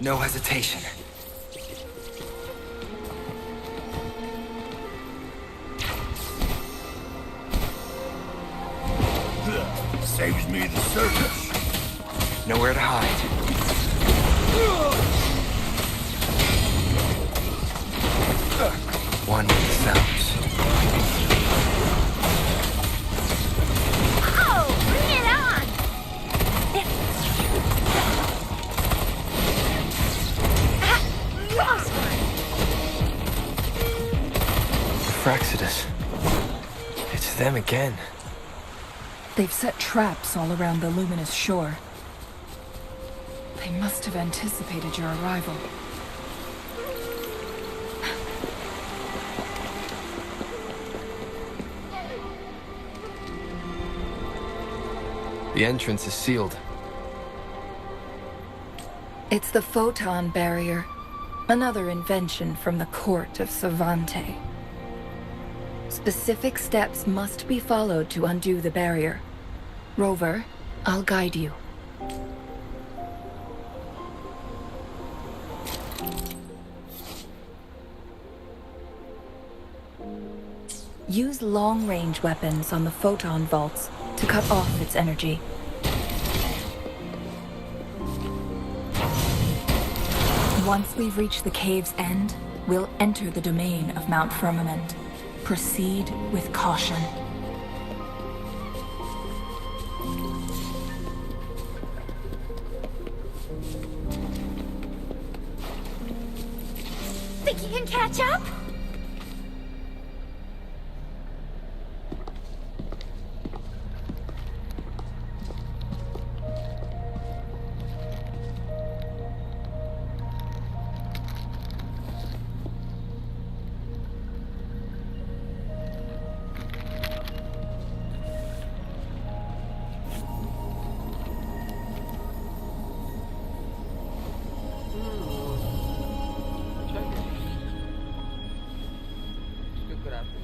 No hesitation. Saves me the search. Nowhere to hide. One with the sounds. Oh, bring it on! Close one. Fraxidus. It's them again. They've set traps all around the luminous shore. They must have anticipated your arrival. The entrance is sealed. It's the photon barrier, another invention from the court of Savante. Specific steps must be followed to undo the barrier. Rover, I'll guide you. Use long-range weapons on the photon vaults to cut off its energy. Once we've reached the cave's end, we'll enter the domain of Mount Firmament. Proceed with caution. Think you can catch up?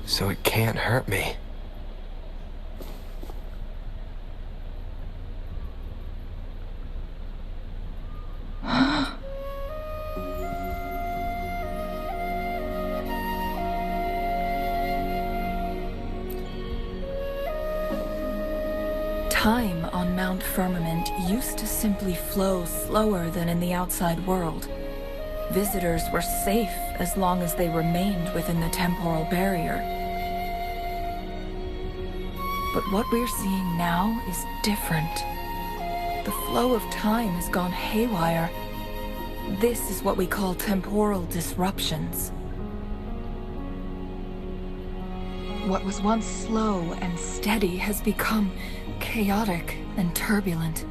So it can't hurt me. Time on Mount Firmament used to simply flow slower than in the outside world. Visitors were safe as long as they remained within the temporal barrier. But what we're seeing now is different. The flow of time has gone haywire. This is what we call temporal disruptions. What was once slow and steady has become chaotic and turbulent.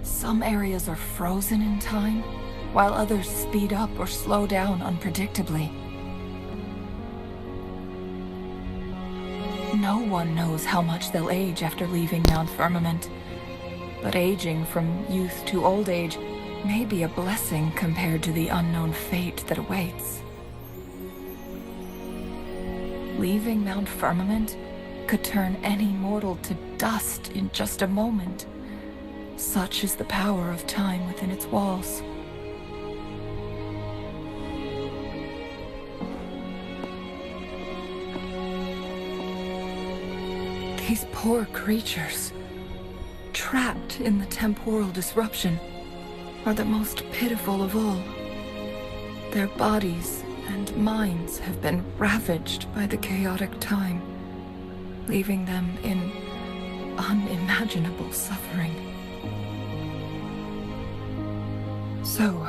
Some areas are frozen in time, while others speed up or slow down unpredictably. No one knows how much they'll age after leaving Mount Firmament, but aging from youth to old age may be a blessing compared to the unknown fate that awaits. Leaving Mount Firmament could turn any mortal to dust in just a moment. Such is the power of time within its walls. These poor creatures, trapped in the temporal disruption, are the most pitiful of all. Their bodies and minds have been ravaged by the chaotic time, leaving them in unimaginable suffering. So,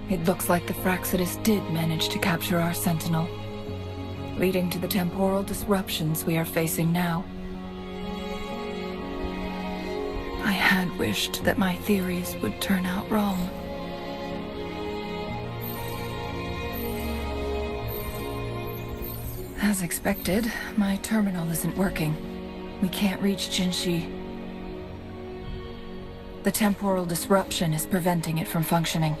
it looks like the Fraxidus did manage to capture our sentinel, leading to the temporal disruptions we are facing now. I had wished that my theories would turn out wrong. As expected, my terminal isn't working. We can't reach Jinshi. The temporal disruption is preventing it from functioning.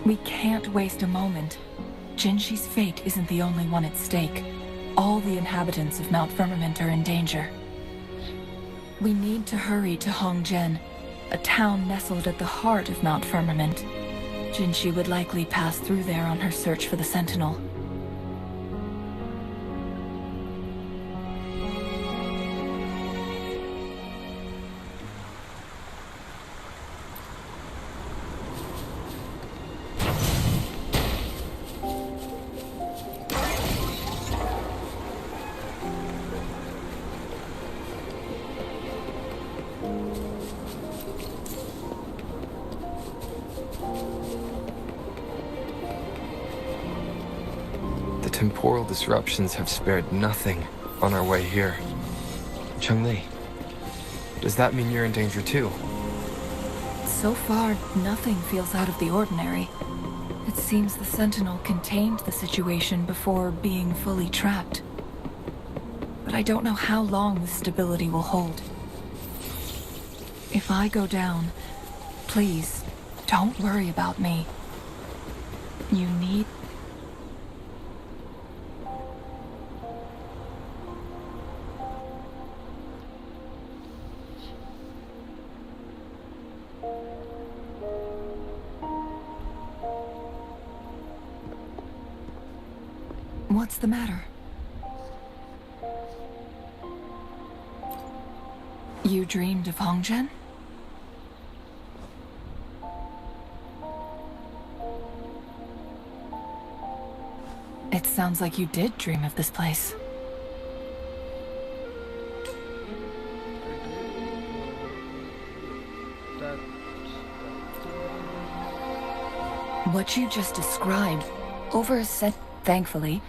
We can't waste a moment. Jinshi's fate isn't the only one at stake. All the inhabitants of Mount Firmament are in danger. We need to hurry to Hongzhen. a town nestled at the heart of Mount Firmament. Jinshi would likely pass through there on her search for the Sentinel. The temporal disruptions have spared nothing on our way here. Chun-Li, does that mean you're in danger too? So far, nothing feels out of the ordinary. It seems the Sentinel contained the situation before being fully trapped. But I don't know how long this stability will hold. If I go down, please, don't worry about me. You need... What's the matter? You dreamed of Hongzhen? It sounds like you did dream of this place. What you just described, thankfully,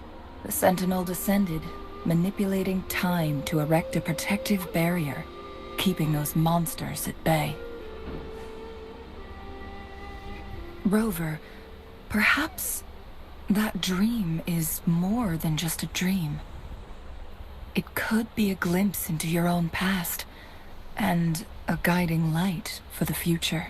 the Sentinel descended, manipulating time to erect a protective barrier, keeping those monsters at bay. Rover, perhaps that dream is more than just a dream. It could be a glimpse into your own past, and a guiding light for the future.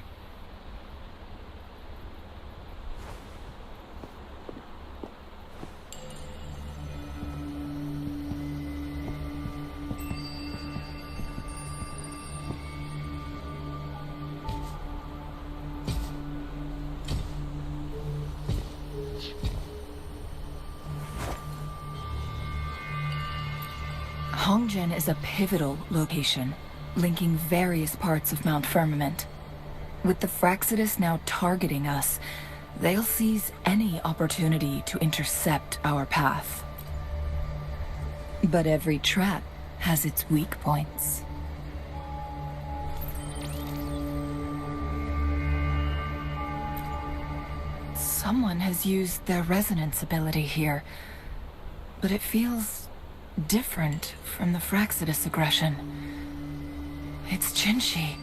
Hongzhen is a pivotal location, linking various parts of Mount Firmament. With the Fraxidus now targeting us, they'll seize any opportunity to intercept our path. But every trap has its weak points. Someone has used their resonance ability here, but it feels different from the Fraxidus aggression. It's Jinshi,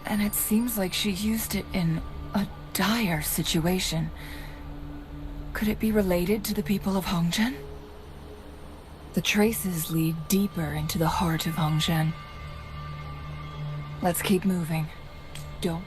and it seems like she used it in a dire situation. Could it be related to the people of Hongzhen? The traces lead deeper into the heart of Hongzhen. Let's keep moving. Don't.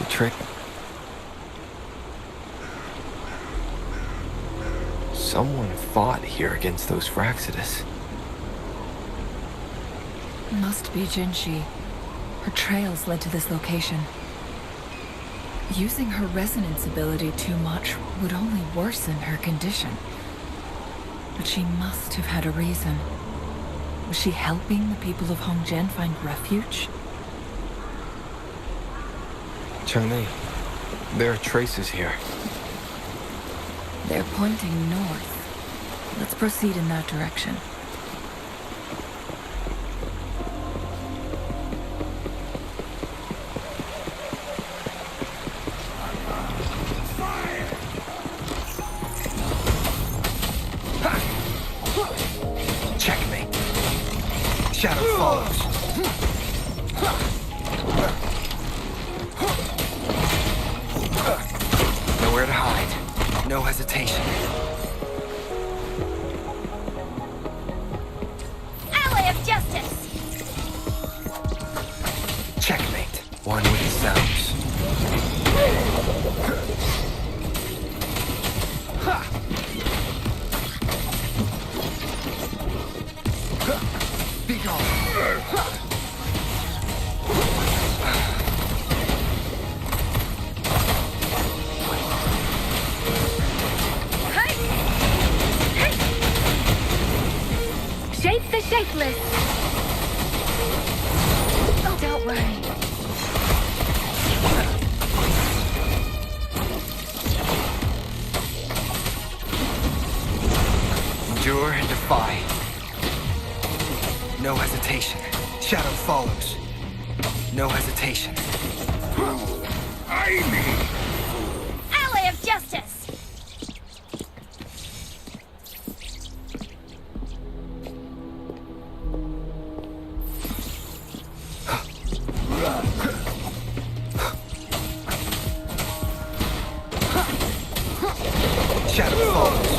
Trick. Someone fought here against those Fraxidus. Must be Jinshi. Her trails led to this location. Using her resonance ability too much would only worsen her condition. But she must have had a reason. Was she helping the people of Hongjian find refuge? Chun-Li, there are traces here. They're pointing north. Let's proceed in that direction. Checkmate. Shadow follows. Nowhere to hide. No hesitation. Ally of justice! Checkmate. One with the sounds. Be gone. Shape the shapeless! Oh, don't worry. Endure and defy. No hesitation. Shadow follows. No hesitation. Ally of justice! Shadow follows.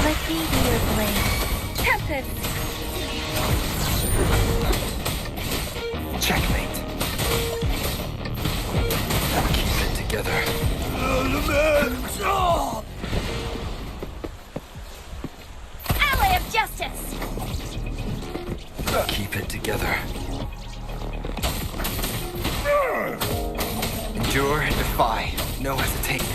Let me be your blade. Tempest! Checkmate. Keep it together. Ally of justice! Keep it together. Endure and defy. No hesitation.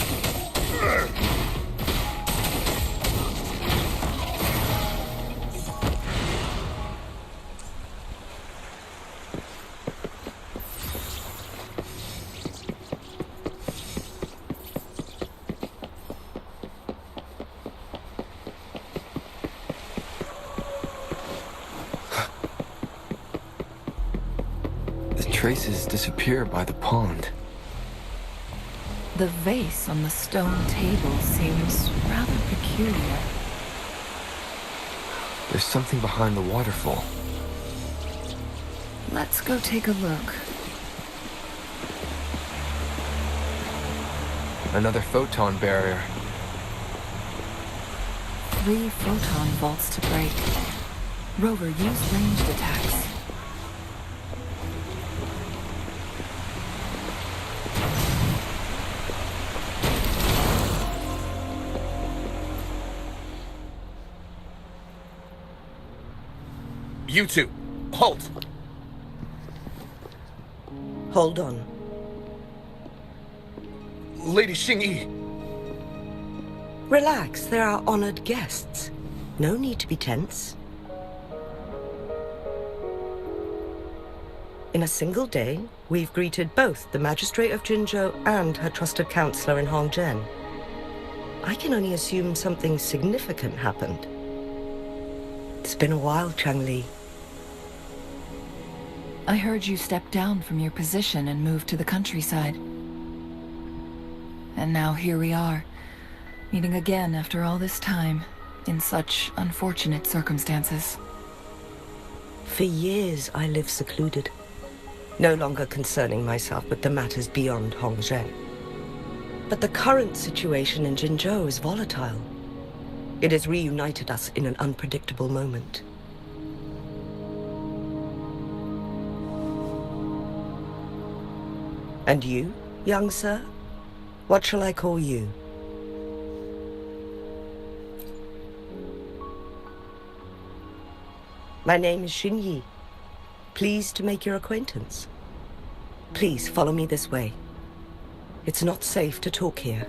The traces disappear by the pond. The vase on the stone table seems rather peculiar. There's something behind the waterfall. Let's go take a look. Another photon barrier. 3 photon vaults to break. Rover, use ranged attacks. You two, halt! Hold on. Lady Xingyi, Relax, they're our honored guests. No need to be tense. In a single day, we've greeted both the Magistrate of Jinzhou and her trusted counselor in Hongjian. I can only assume something significant happened. It's been a while, Chang-Li. I heard you stepped down from your position and moved to the countryside. And now here we are, meeting again after all this time, in such unfortunate circumstances. For years, I lived secluded, no longer concerning myself with the matters beyond Hongjian. But the current situation in Jinzhou is volatile. It has reunited us in an unpredictable moment. And you, young sir? What shall I call you? My name is Xinyi. Pleased to make your acquaintance. Please follow me this way. It's not safe to talk here.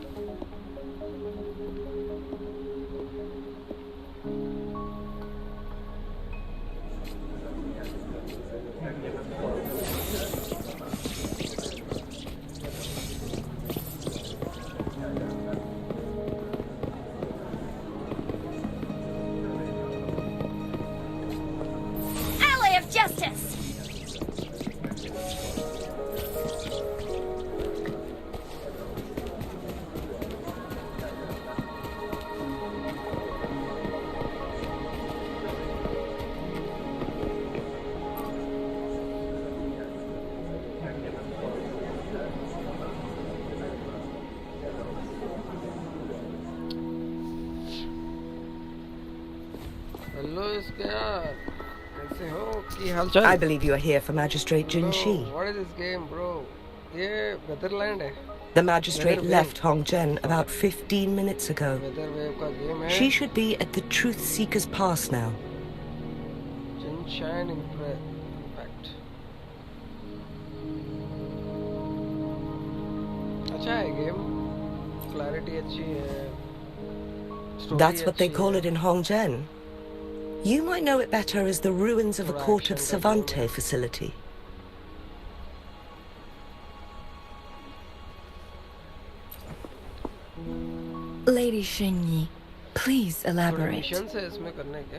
Ally of justice! Hello इसके यार कैसे हो की हालचाल I believe you are here for Magistrate Jin Shi. What is this game bro ये वेदरलैंड है The magistrate left Hongzhen about 15 minutes ago. Weather wave का गेम है She should be at the Truth Seeker's Pass now. Sunshine impact अच्छा है game clarity अच्छी है story That's what they अच्छी call है। it in Hongzhen. You might know it better as the ruins of a court of Savante facility. Lady Xingyi, please थोड़े elaborate. Missions है इसमें करने के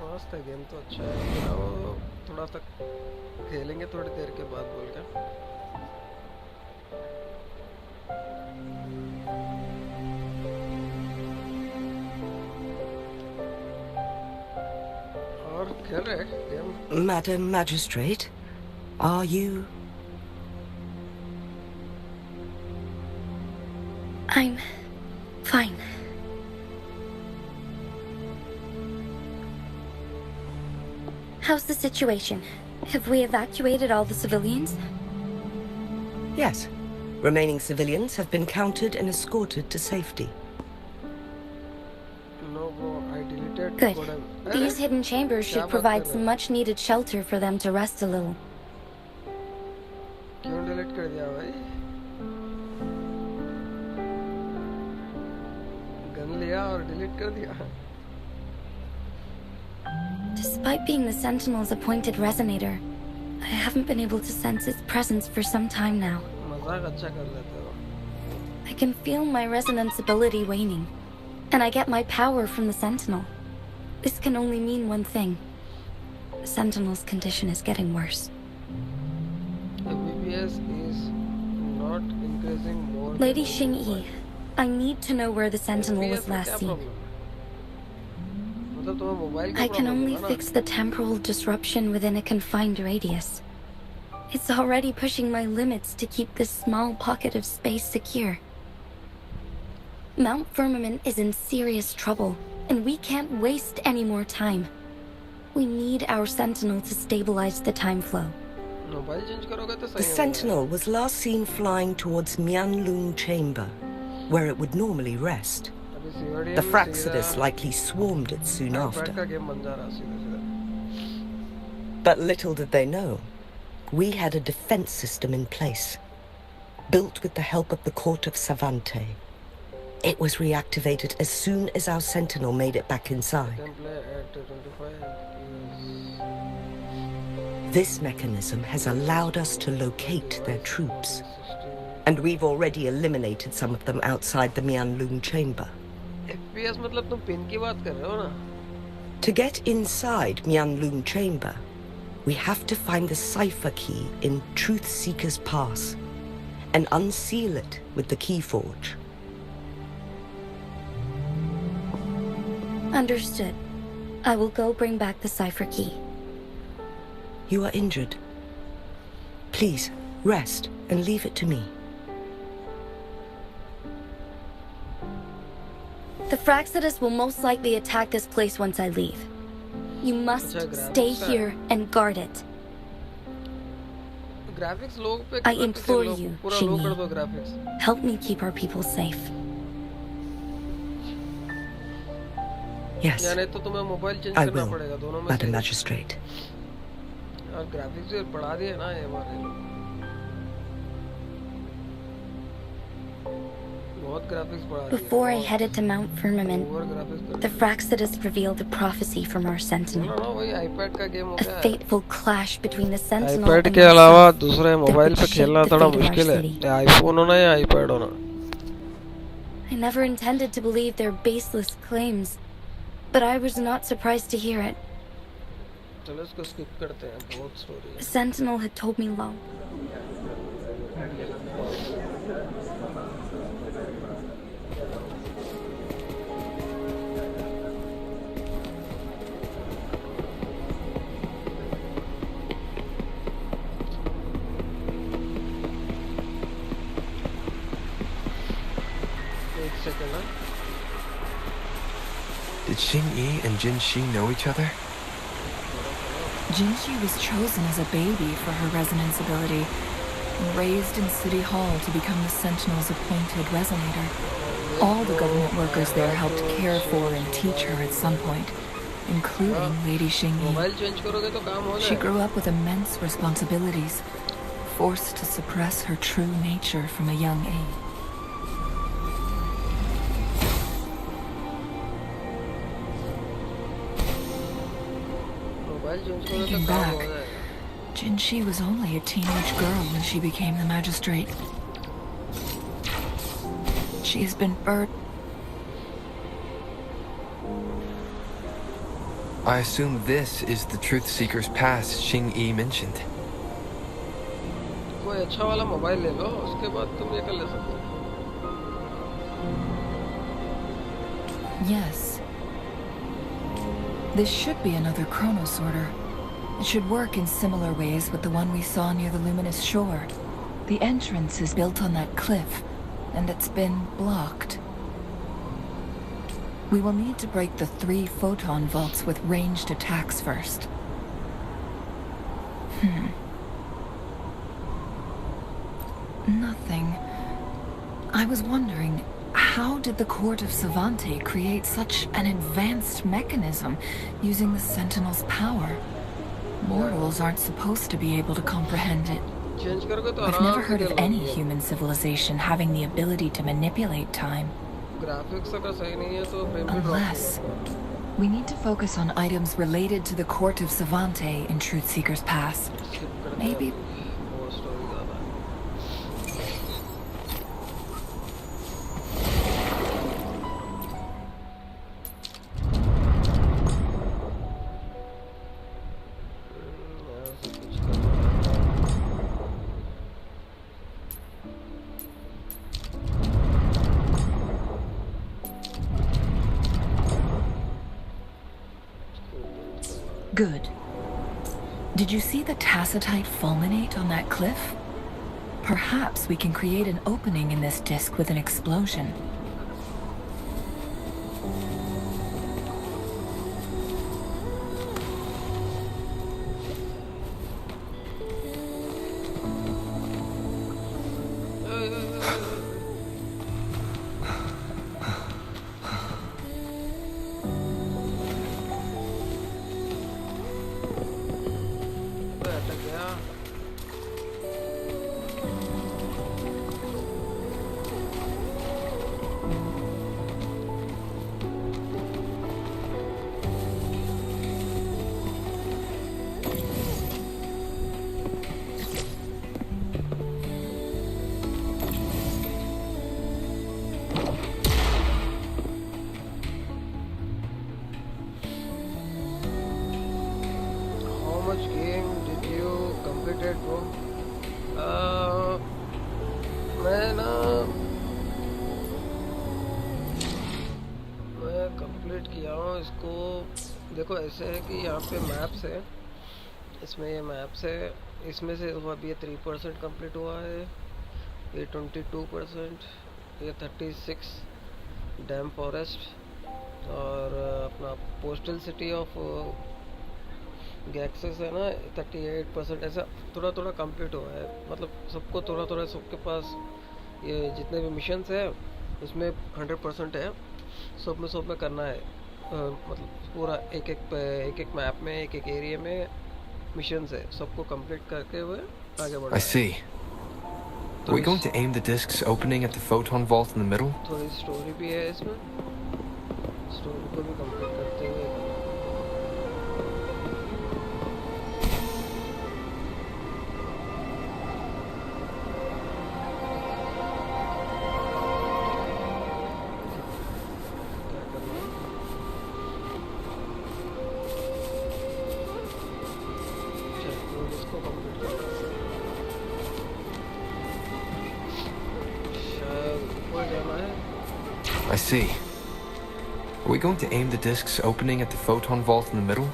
मस्त है गेम तो अच्छा है लेकिन वो थोड़ा सा खेलेंगे थोड़ी देर के बाद बोल के और खेल रहे game Madam Magistrate, are you... I'm fine. How's the situation? Have we evacuated all the civilians? Yes. Remaining civilians have been counted and escorted to safety. No bro, I deleted Good. whatever. These hidden chambers क्या should बात provide कर रहे some हो? much needed shelter for them to rest a little. क्यों delete कर दिया भाई gun लिया और डिलीट कर दिया Despite being the Sentinel's appointed resonator, I haven't been able to sense its presence for some time now. मजाक अच्छा कर लेते हो I can feel my resonance ability waning, and I get my power from the Sentinel. This can only mean one thing. The Sentinel's condition is getting worse. BBS is not increasing more Lady than Xingyi, I need to know where the Sentinel FPS was में last क्या seen. problem है? मतलब तुम्हें mobile का I can problem only होगा ना? fix the temporal disruption within a confined radius. It's already pushing my limits to keep this small pocket of space secure. Mount Firmament is in serious trouble, and we can't waste any more time. We need our Sentinel to stabilize the time flow. Mobile change करोगे तो The सही होगा। Sentinel was last seen flying towards Mianlung Chamber, where it would normally rest. अभी COD The में Fraxidus सीधा likely swarmed it soon बैठ after. का game बन जा रहा सीधा सीधा। But little did they know, we had a defense system in place, built with the help of the court of Savante. It was reactivated as soon as our Sentinel made it back inside. Can play at 25 is This mechanism has allowed us to locate their troops, 60 and we've already eliminated some of them outside the Mianlung Chamber. FPS मतलब तुम pin की बात कर रहे हो ना? To get inside Mianlung Chamber, we have to find the cipher key in Truth Seeker's Pass and unseal it with the Keyforge. Understood. I will go bring back the cipher key. You are injured. Please, rest and leave it to me. The Fraxidus will most likely attack this place once I leave. You must stay here and guard it. Graphics लो पे I implore you, पूरा लो कर Xingyi. दो graphics. Help me keep our people safe. Yes, या नहीं तो तुम्हें मोबाइल चेंज I करना will, पड़ेगा दोनों में Madam से। Magistrate. और ग्राफिक्स भी बढ़ा दिए ना ये बार ये लोग। बहुत ग्राफिक्स बढ़ा दिए। Before I headed to Mount Firmament, over graphics कर the दिए। Fraxidus revealed a prophecy from our चलो Sentinel. ना वही आईपैड का गेम हो A गया है। fateful clash between the Sentinel iPad and के अलावा myself दूसरे that मोबाइल would पे shape खेलना the थोड़ा fate of our मुश्किल है। city. या आईफोन होना या आईपैड होना। I never intended to believe their baseless claims, but I was not surprised to hear it. चलो इसको स्किप करते हैं, बहुत स्टोरी The है। Sentinel had told me long. एक सेकंड ना। Did Xing-Yi and Jin-Shi know each other? Jinshi was chosen as a baby for her resonance ability and raised in City Hall to become the Sentinel's appointed resonator. All the government workers there helped care for and teach her at some point, including Lady Xing-Yi. Mobile change करोगे तो काम हो She जाएगा। grew up with immense responsibilities, forced to suppress her true nature from a young age. Mobile change करोगे तो Thinking काम हो back, जाएगा। Jinshi was only a teenage girl when she became the magistrate. She has been I assume this is the Truth Seeker's Pass Xing-Yi mentioned. कोई अच्छा वाला mobile ले लो, उसके बाद तुम ये कर ले सकते हो। Yes. This should be another chronosorter. It should work in similar ways with the one we saw near the luminous shore. The entrance is built on that cliff, and it's been blocked. We will need to break the 3 photon vaults with ranged attacks first. Nothing. I was wondering, how did the Court of Savante create such an advanced mechanism using the Sentinel's power? Mortals aren't supposed to be able to comprehend it. Change करोगे तो I've आराम never से heard खेल of low any game. human civilization having the ability to manipulate time. Graphics अगर सही नहीं है तो फ्रेम भी drop Unless we need to focus on items related to the Court of Savante in Truthseeker's Pass. Skip करते हैं। Maybe बहुत story ज़्यादा है। यहाँ से कुछ करना good. Did you see the tacitite fulminate on that cliff? Perhaps we can create an opening in this disk with an explosion. अटक गया। How much game did you completed, bro? मैं कंप्लीट किया हूँ इसको। देखो ऐसे है कि यहाँ पे मैप्स है, इसमें ये मैप्स है, इसमें से अभी ये 3% कंप्लीट हुआ है, ये 22%, ये 36 डैम फॉरेस्ट और अपना पोस्टल सिटी ऑफ गैक्सेस है ना 38%। ऐसा थोड़ा थोड़ा कंप्लीट हुआ है, मतलब सबको थोड़ा थोड़ा, सबके पास ये जितने भी मिशंस है उसमें 100% है, सब में करना है। मतलब पूरा एक एक मैप में एक एक एरिया में मिशन है, सबको कंप्लीट करके हुए आगे बढ़ना I है। see. Are we going to aim the disc's opening at the photon vault in the middle? थोड़ी स्टोरी भी है इसमें, स्टोरी को भी कंप्लीट करते हुए क्या करना है। चलो इसको कंप्लीट करते हैं। शायद ऊपर जाना है। I see. Are we going to aim the disc's opening at the photon vault in the middle?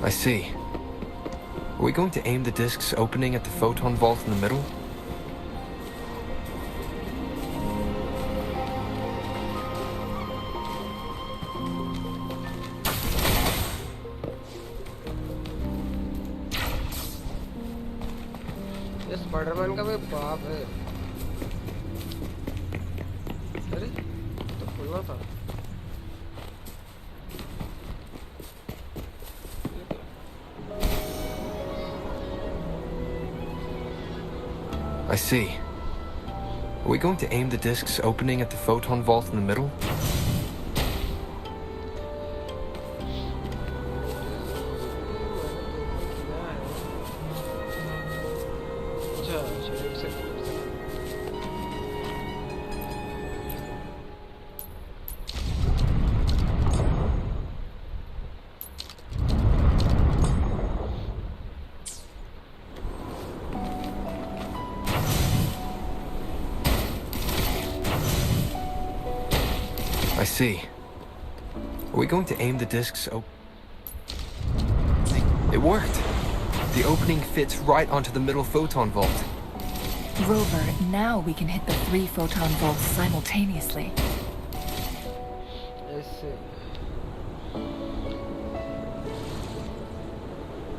I see. Are we going to aim the disc's opening at the photon vault in the middle? ये Spiderman का भी बाप है। अरे तो खुलना था। I see. Are we going to aim the disc's opening at the photon vault in the middle? अच्छा चलो एक second. I see. Are we going to aim the disc's It worked! The opening fits right onto the middle photon vault. Rover, now we can hit the 3 photon vaults simultaneously. ऐसे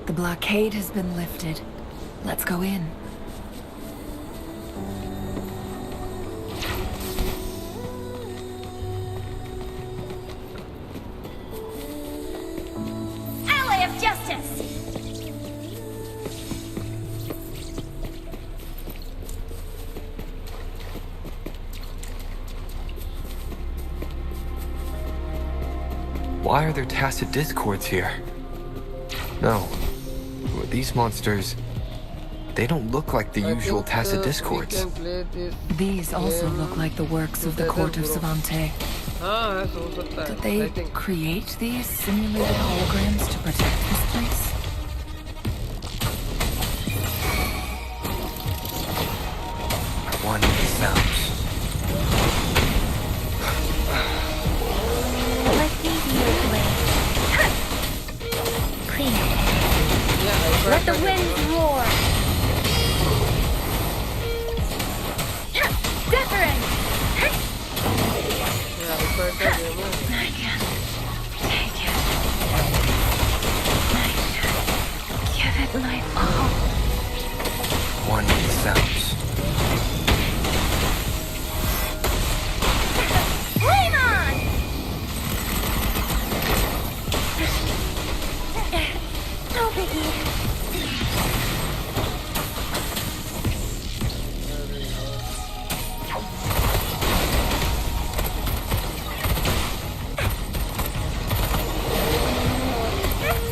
The blockade has been lifted. Let's go in. Ally of justice! Why are there tacit discords here? No. These monsters... They don't look like the usual tacit discords. We can play this These also game look like the works of the together, court of bro. Savante. हाँ है हो सकता है। Did they I think create these simulated holograms to protect this place? One sounds. Let me be your blade. Clean. yeah, I Let the tried winds roar. Wuthering! Yeah, I tried that game. I can take it. I should give it my all. One sounds. Flame on! No biggie.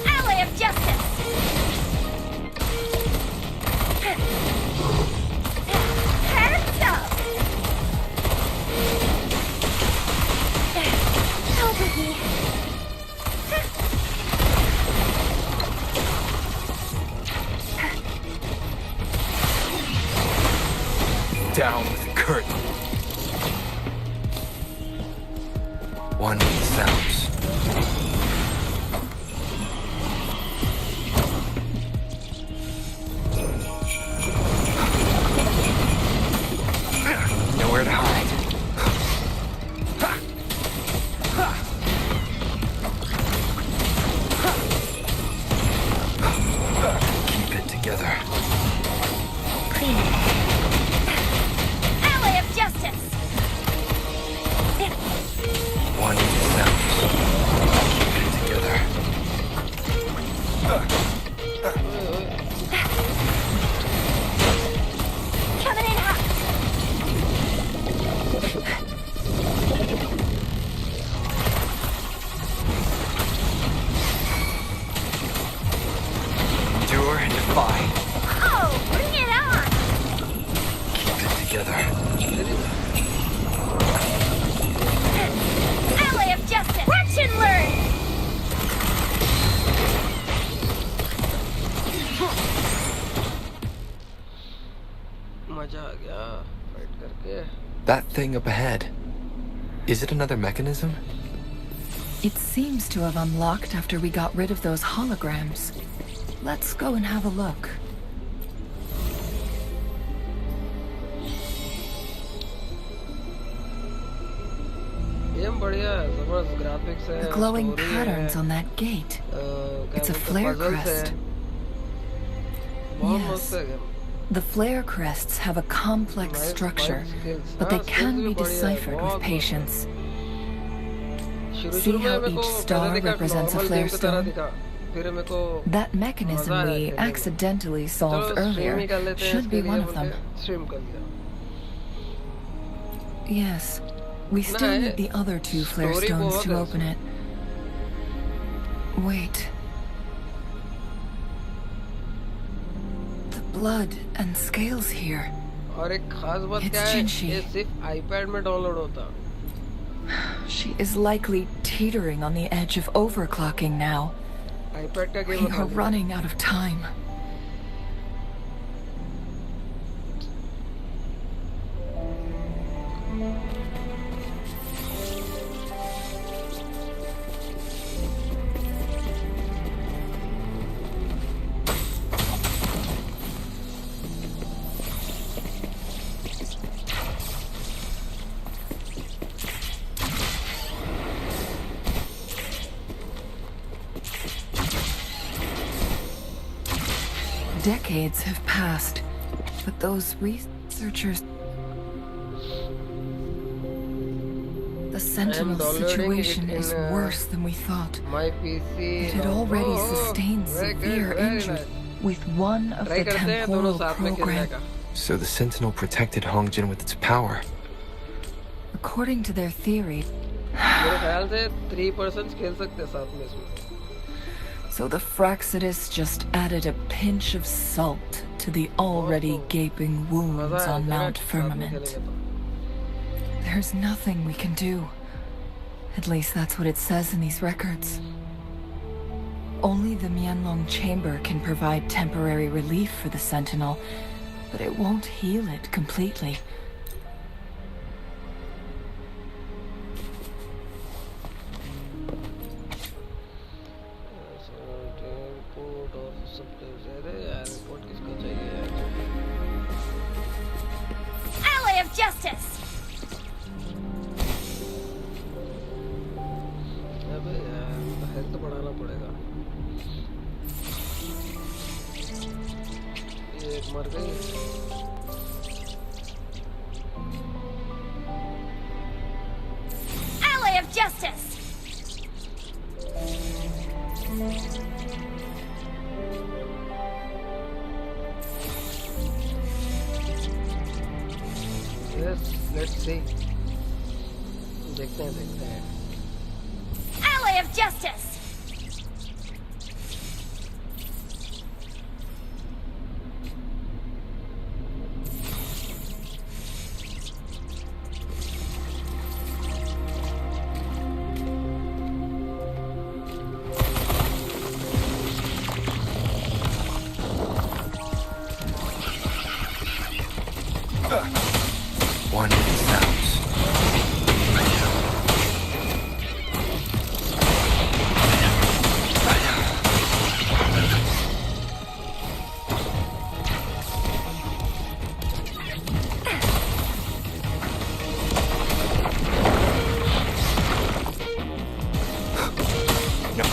Ally of justice! Heads up! No biggie. Down with the curtain. One sounds. together. Ally of justice! Watch and learn! मजा आ गया fight करके. That thing up ahead. Is it another mechanism? It seems to have unlocked after we got rid of those holograms. Let's go and have a look. Game बढ़िया है, जबरदस्त graphics है. The glowing story patterns है, on that gate. क्या It's a बोलते हैं, flare puzzles है. crest. बहुत Yes. मस्त है game. The flare crests have a complex Nice structure, fight skills. but they हाँ, can skills be भी बढ़िया है, deciphered with बहुत patience. शुरू See में how मेरे को each पहले star दिखा represents a normal flare game की तरह stone? दिखा. फिर मेरे को That mechanism मजा आया we खेलने में. accidentally solved चलो स्ट्रीम ही earlier कर लेते हैं should इसके be लिए one of बोल them. के स्ट्रीम कर दिया. Yes. We still नहीं, need the other two flare story stones बहुत to है open it. Wait. The blood and scales here. और एक खास बात It's क्या है, Jinshi. ये सिर्फ आईपैड में डाउनलोड होता. She is likely teetering on the edge of overclocking now. IPad का We game are running out of time. Decades have passed, but those researchers... The Sentinel downloading situation it in, is worse than we thought. My PC. It had already Oh, sustained very good, severe very injury nice. with one of Try the करते हैं दोनों temporal साथ में खेलने program. का. So the Sentinel protected Hongjin with its power. According to their theory, मेरे ख्याल से 3% खेल सकते हैं साथ में इसमें. so the Fraxidus just added a pinch of salt to the already gaping मजा wounds आया on था Mount साथ में Firmament. खेलेंगे तो. There's nothing we can do. At least that's what it says in these records. Only the Mianlong Chamber can provide temporary relief for the Sentinel, but it won't heal it completely. Report और सब अरे यार report किसको चाहिए यार. Ally of justice! अबे यार health बढ़ाना पड़ेगा. ये एक मर गई. Ally of justice! Yes, let's see. देखते हैं. Ally of justice! One with the sounds. No.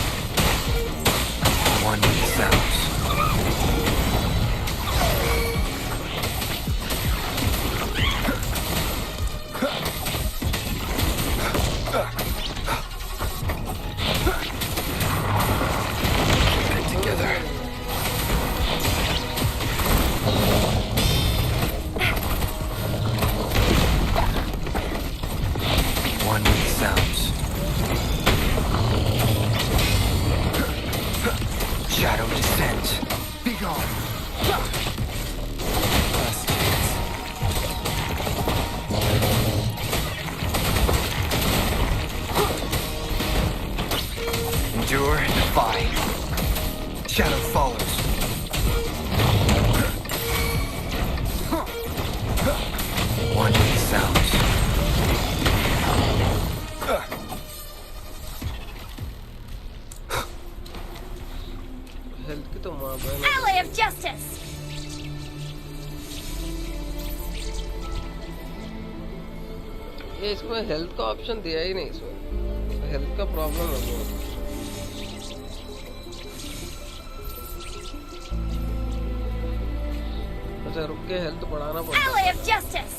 One with the sounds. ये इसमें हेल्थ का ऑप्शन दिया ही नहीं इसमें, हेल्थ का प्रॉब्लम है बहुत। अच्छा रुक के हेल्थ बढ़ाना पड़ता है। Alley of Justice.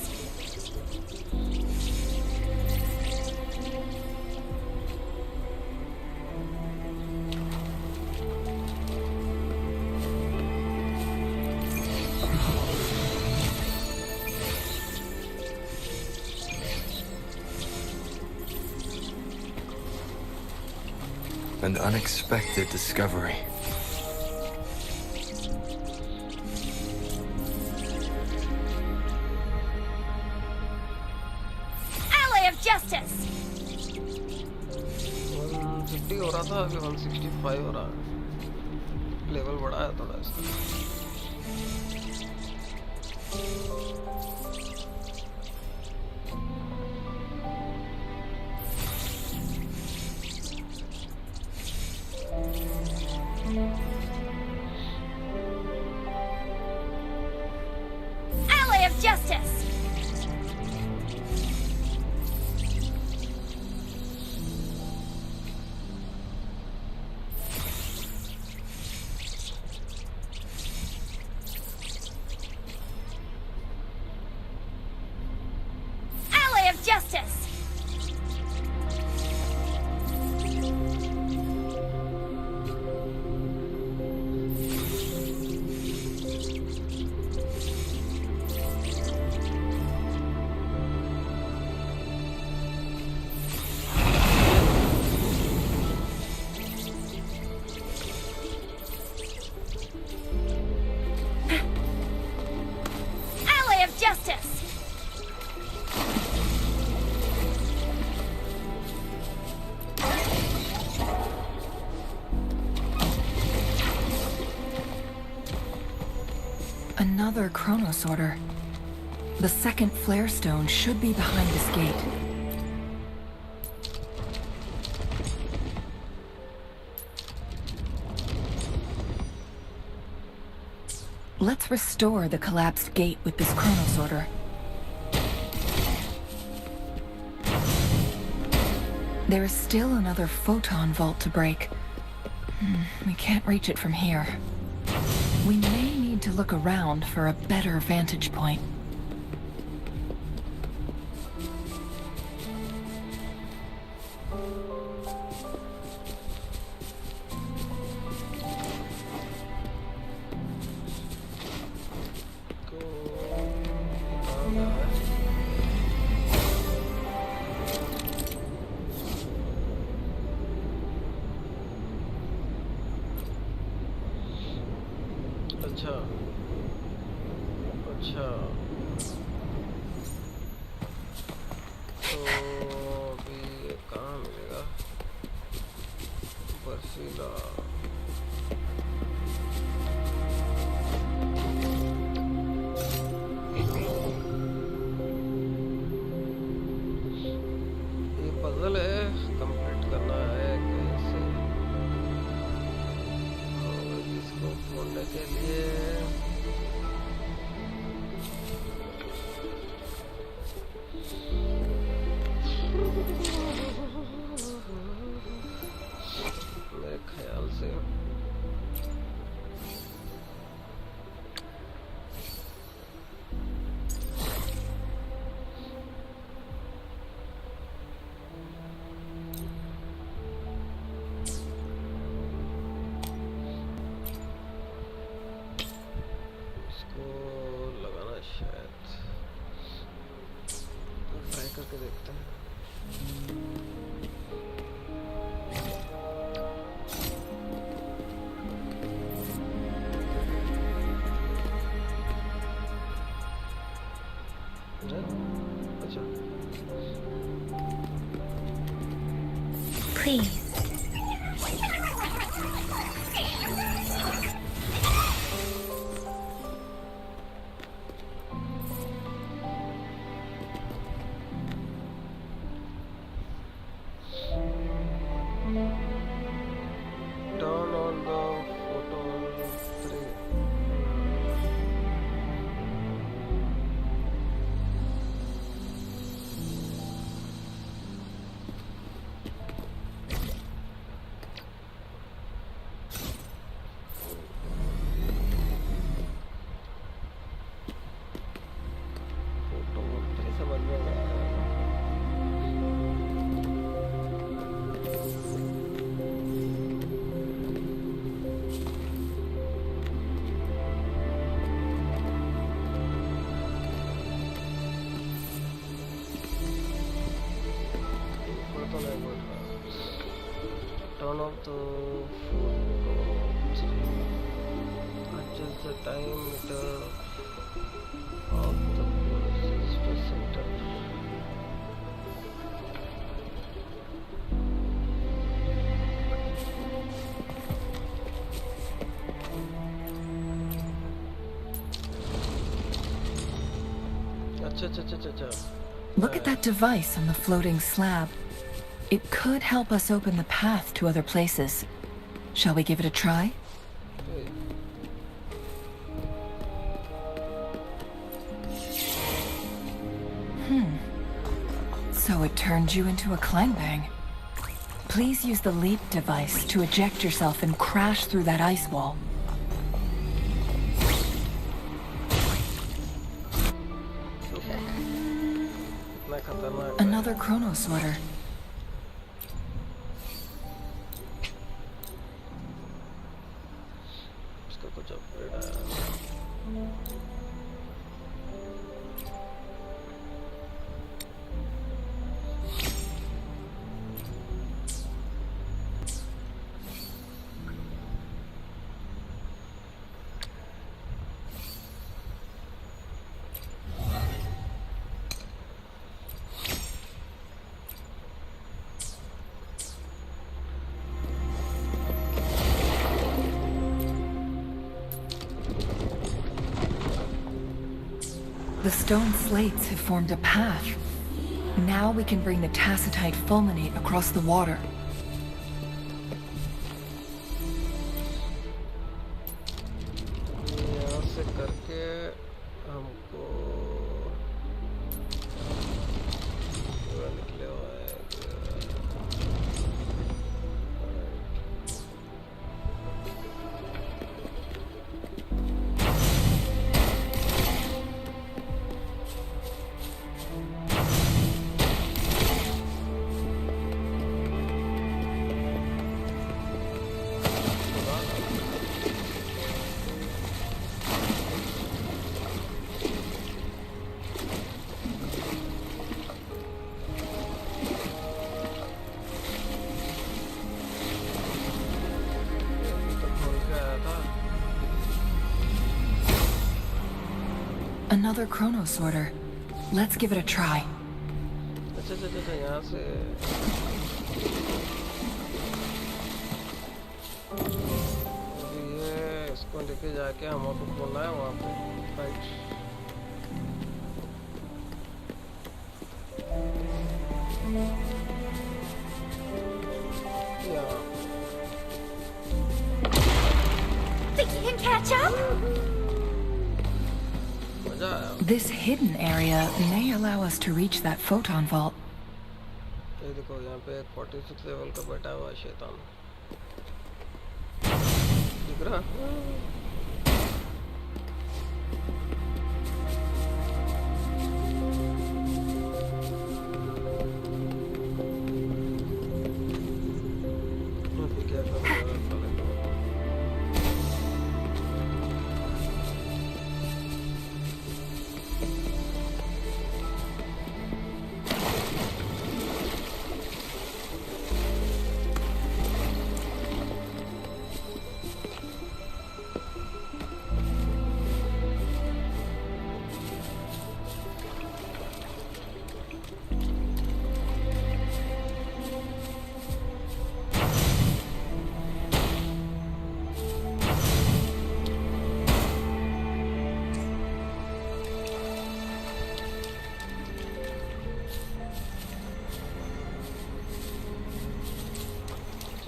An unexpected discovery. Alley of Justice. 150 हो रहा था, अभी 165 हो रहा है। लेवल बढ़ा है थोड़ा इसका। Alley of Justice. Alley of Justice. Alley of Justice. Another Chronos order. The second flare stone should be behind this gate. Let's restore the collapsed gate with this Chronos order. There is still another photon vault to break. We can't reach it from here. We may need to look around for a better vantage point. अच्छा अच्छा, तो अभी ये कहाँ मिलेगा? बर्फीला। ये puzzle है, कंप्लीट करना है कैसे? और इसको खोलने के लिए मेरे ख्याल से इसको लगाना है शायद, ट्राई करके देखते हैं। अच्छा Please. turn on the photon 3. None of the adjust the diameter of the pulses to center. Look at that device on the floating slab. It could help us open the path to other places. Shall we give it a try? So it turned you into a clangbang. Please use the leap device to eject yourself and crash through that ice wall. Another chrono sorter. The stone slates have formed a path. Now we can bring the tacitite fulminate across the water. यहाँ से करके हमको पूरा निकले हुआ है Another chrono sorter. Let's give it a try. अच्छा यहाँ से अभी ये इसको लेके जाके हमको खोलना है वहाँ पे right Think you can catch up? This hidden area may allow us to reach that photon vault. ये देखो यहाँ पे 46 लेवल का बैठा हुआ है शैतान दिख रहा क्या कर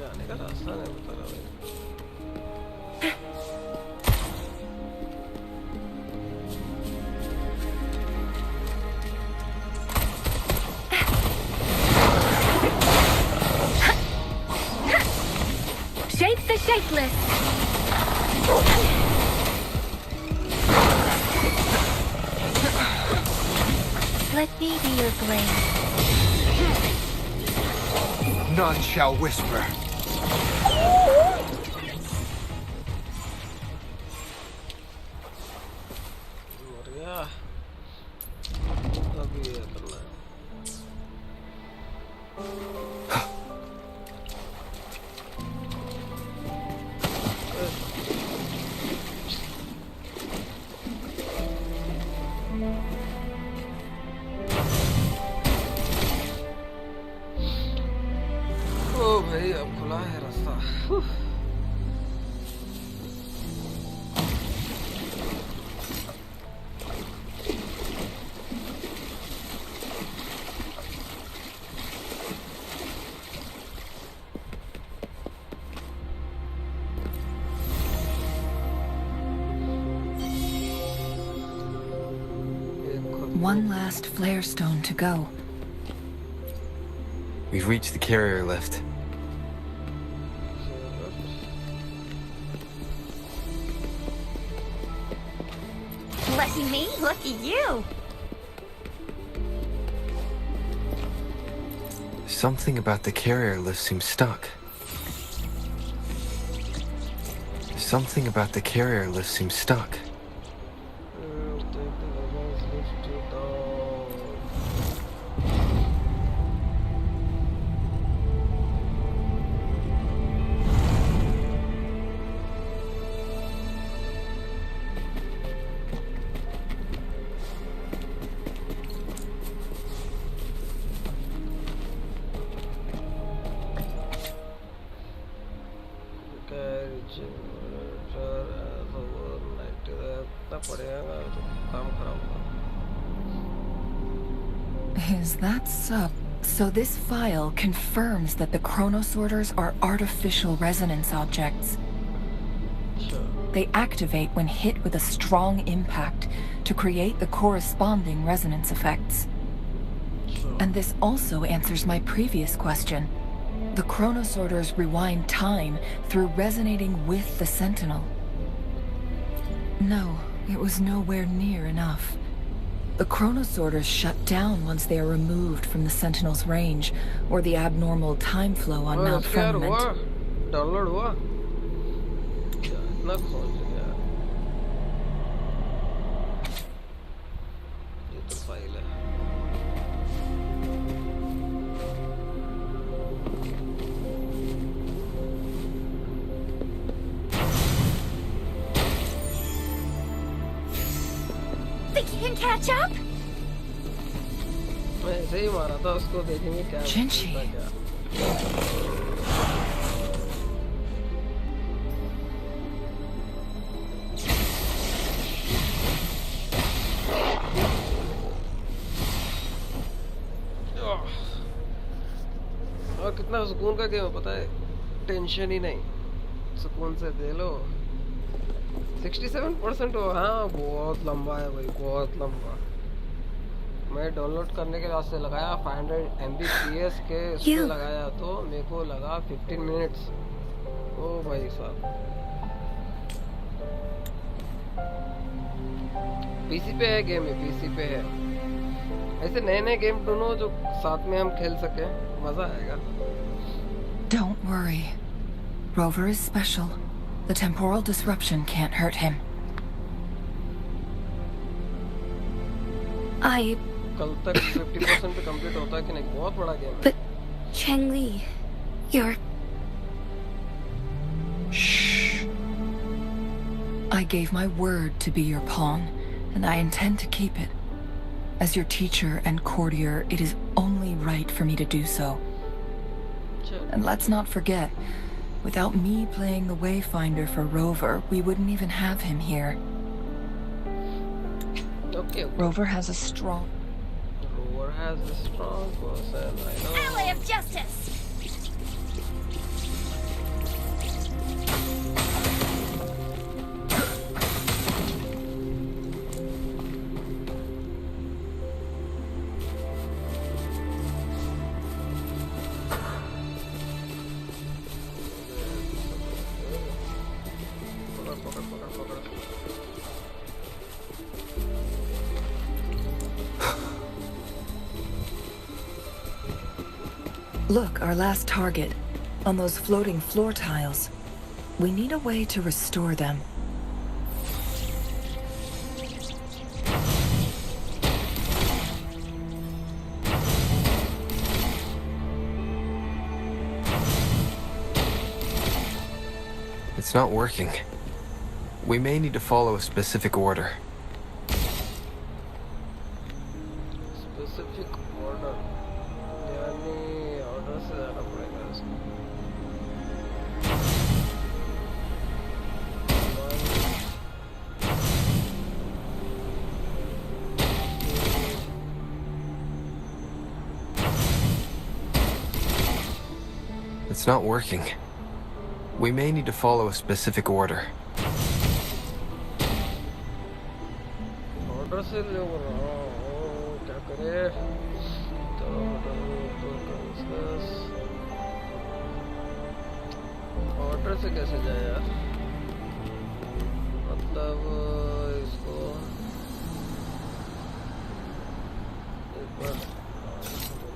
जाने का रास्ता नहीं बता रहा भाई Shape the shapeless. Let me be your blade. None shall whisper. मर गया अभी ये करना है One last flare stone to go. We've reached the carrier lift. Lucky me, lucky you. Something about the carrier lift seems stuck. Something about the carrier lift seems stuck. Is that so? So this file confirms that the chronosorters are artificial resonance objects. They activate when hit with a strong impact to create the corresponding resonance effects. And this also answers my previous question. The chronosorters rewind time through resonating with the Sentinel. No, it was nowhere near enough. The chronosorters shut down once they are removed from the Sentinel's range, or the abnormal time flow on Mount Firmament. Download हुआ इतना खोज गया ये तो file है Think you can catch up? मैं ऐसे ही मारा था उसको देखेंगे क्या Jinchi. होता क्या और कितना सुकून का गेम है पता है टेंशन ही नहीं सुकून से दे लो 67% हो हाँ बहुत लंबा है भाई बहुत लंबा मैं डाउनलोड करने के वास्ते लगाया 500 Mbps के उस पे लगाया तो मेरे को लगा 15 मिनट्स ओ भाई साहब पीसी पे है गेम है पीसी पे है ऐसे नए नए गेम ढूंढो जो साथ में हम खेल सके मजा आएगा Don't worry. Rover is special. The temporal disruption can't hurt him. कल तक 50% पे कंप्लीट होता है कि नहीं बहुत बड़ा गेम है But Changli, you're... Shh. I gave my word to be your pawn, and I intend to keep it. As your teacher and courtier, it is only right for me to do so. And let's not forget, without me playing the Wayfinder for Rover, we wouldn't even have him here. Okay. Rover has a strong person, I know. Ally of Justice! Look, our last target. On those floating floor tiles. We need a way to restore them. It's not working. We may need to follow a specific order. Specific order. यानी order से जाना पड़ेगा इसको. It's not working. We may need to follow a specific order. Order से ले बोल रहा हूँ क्या करे तो ऑर्डर से कैसे जाए यार मतलब इसको एक बार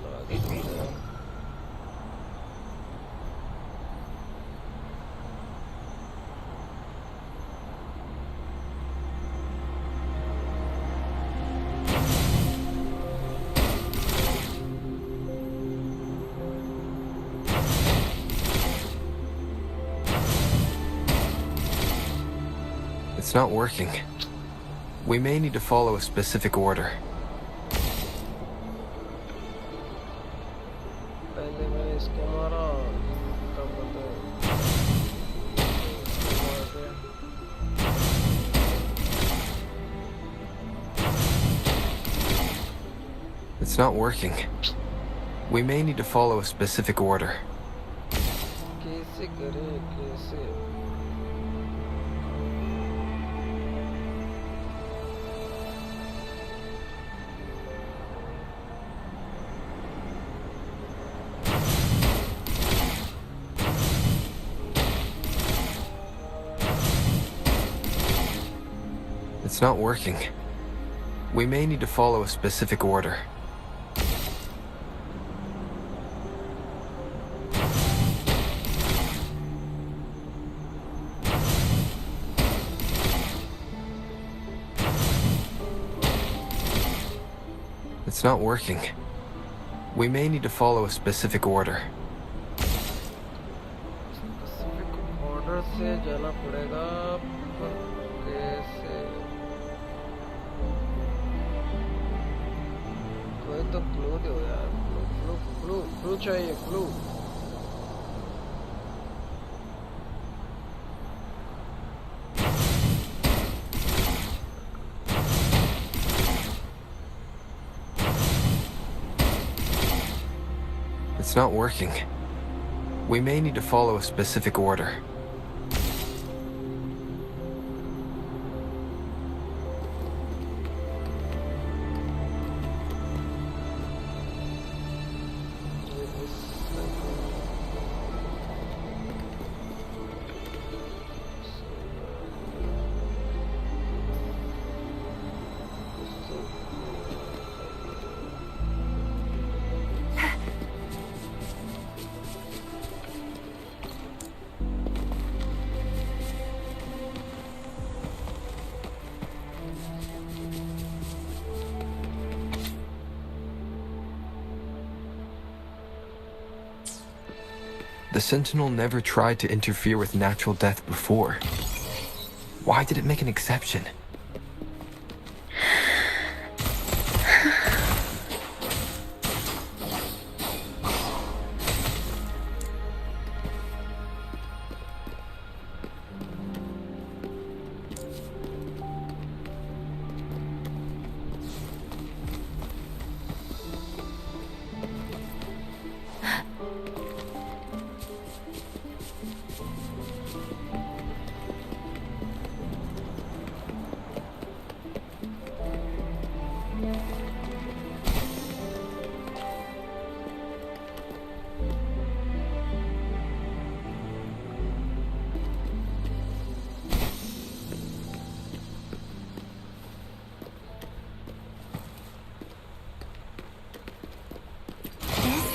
लगा के देखते हैं। It's not working. We may need to follow a specific order. पहले मैं इसको मारा तब बोलते इसको मारते It's not working. We may need to follow a specific order. कैसे करे कैसे It's not working. We may need to follow a specific order. It's not working. We may need to follow a specific order. Specific order से जाना पड़ेगा पर कैसे कोई तो क्लू दो यार क्लू क्लू क्लू चाहिए clue It's not working. We may need to follow a specific order. The Sentinel never tried to interfere with natural death before. Why did it make an exception?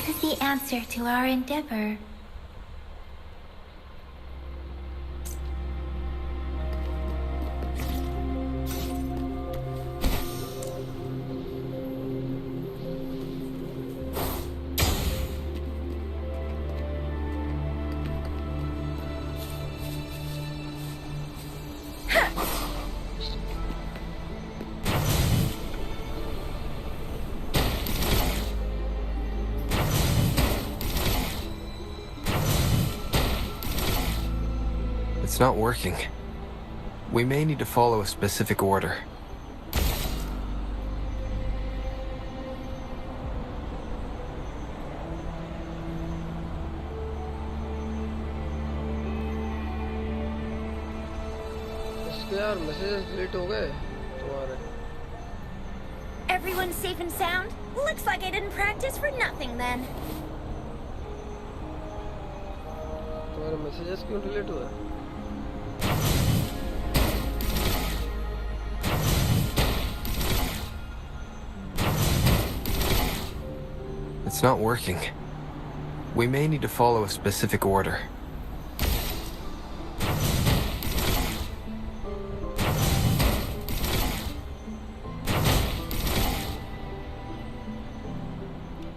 This is the answer to our endeavor. It's not working. We may need to follow a specific order. इसके यार messages delete हो गए तुम्हारे। Everyone safe and sound? Looks like I didn't practice for nothing then. तुम्हारे messages क्यों delete हुए? It's not working. We may need to follow a specific order.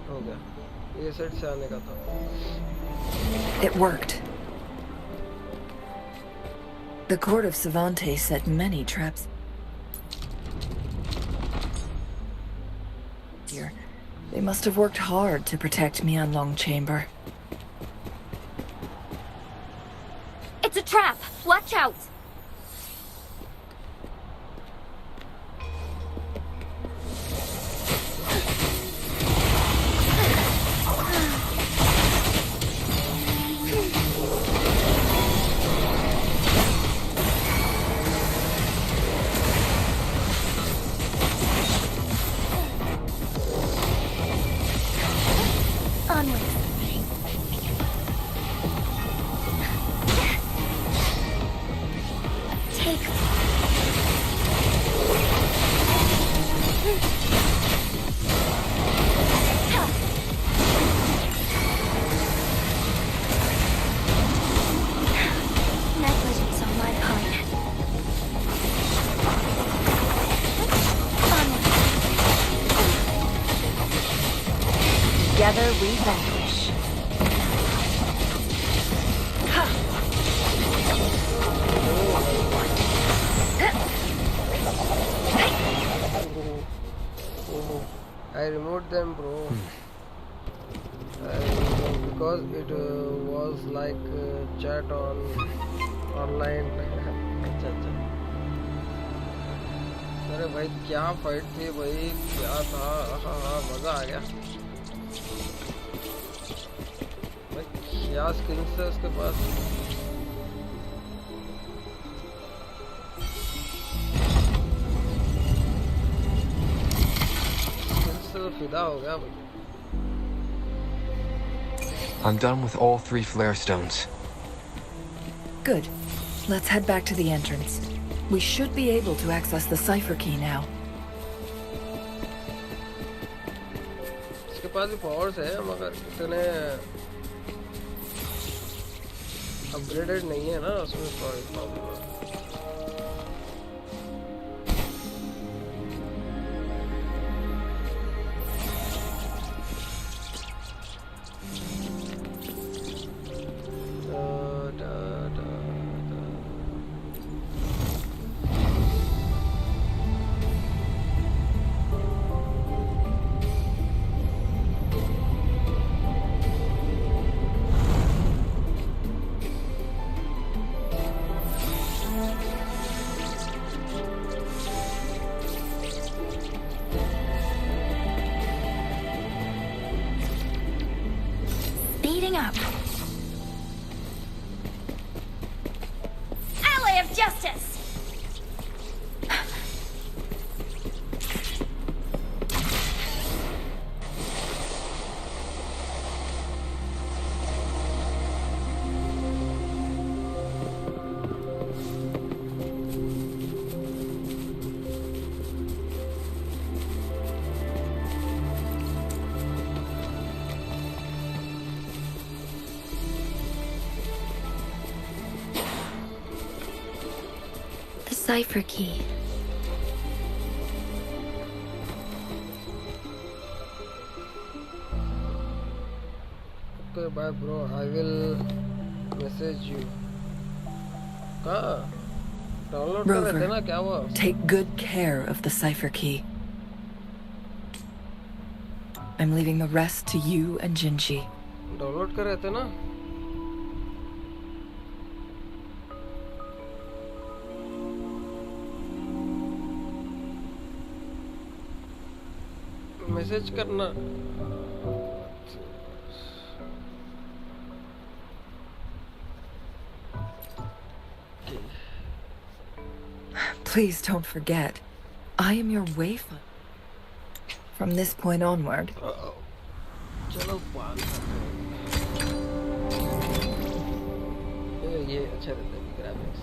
हो गया, ये सेट से आने का था। It worked. The court of Savante set many traps here. They must have worked hard to protect Mianlong Chamber. It's a trap! Watch out! Negligence on my part. Together we vanquish. I removed them, bro. Because it was like chat on online. अच्छा अच्छा। अरे भाई क्या fight थी भाई, क्या था, हाँ हाँ मजा आ गया भाई। क्या स्किल्स है उसके पास। स्किल्स से तो फिदा हो गया भाई। I'm done with all 3 flare stones. Good. Let's head back to the entrance. We should be able to access the cipher key now. इसके पास भी पावर्स है मगर इतने अपग्रेडेड नहीं है ना, उसमें प्रॉब्लम है। Speeding up. Ally of Justice! The cipher key. Okay, bye bro. I will message you. कहाँ? डाउनलोड कर रहे थे ना, क्या हुआ? Take good care of the cipher key. I'm leaving the rest to you and Jinji. Download कर रहे थे ना? मैसेज करना। Please don't forget, I am your wayfinder. From this point onward. चलो पान खाते हैं। ये अच्छा रहता है ग्राफिक्स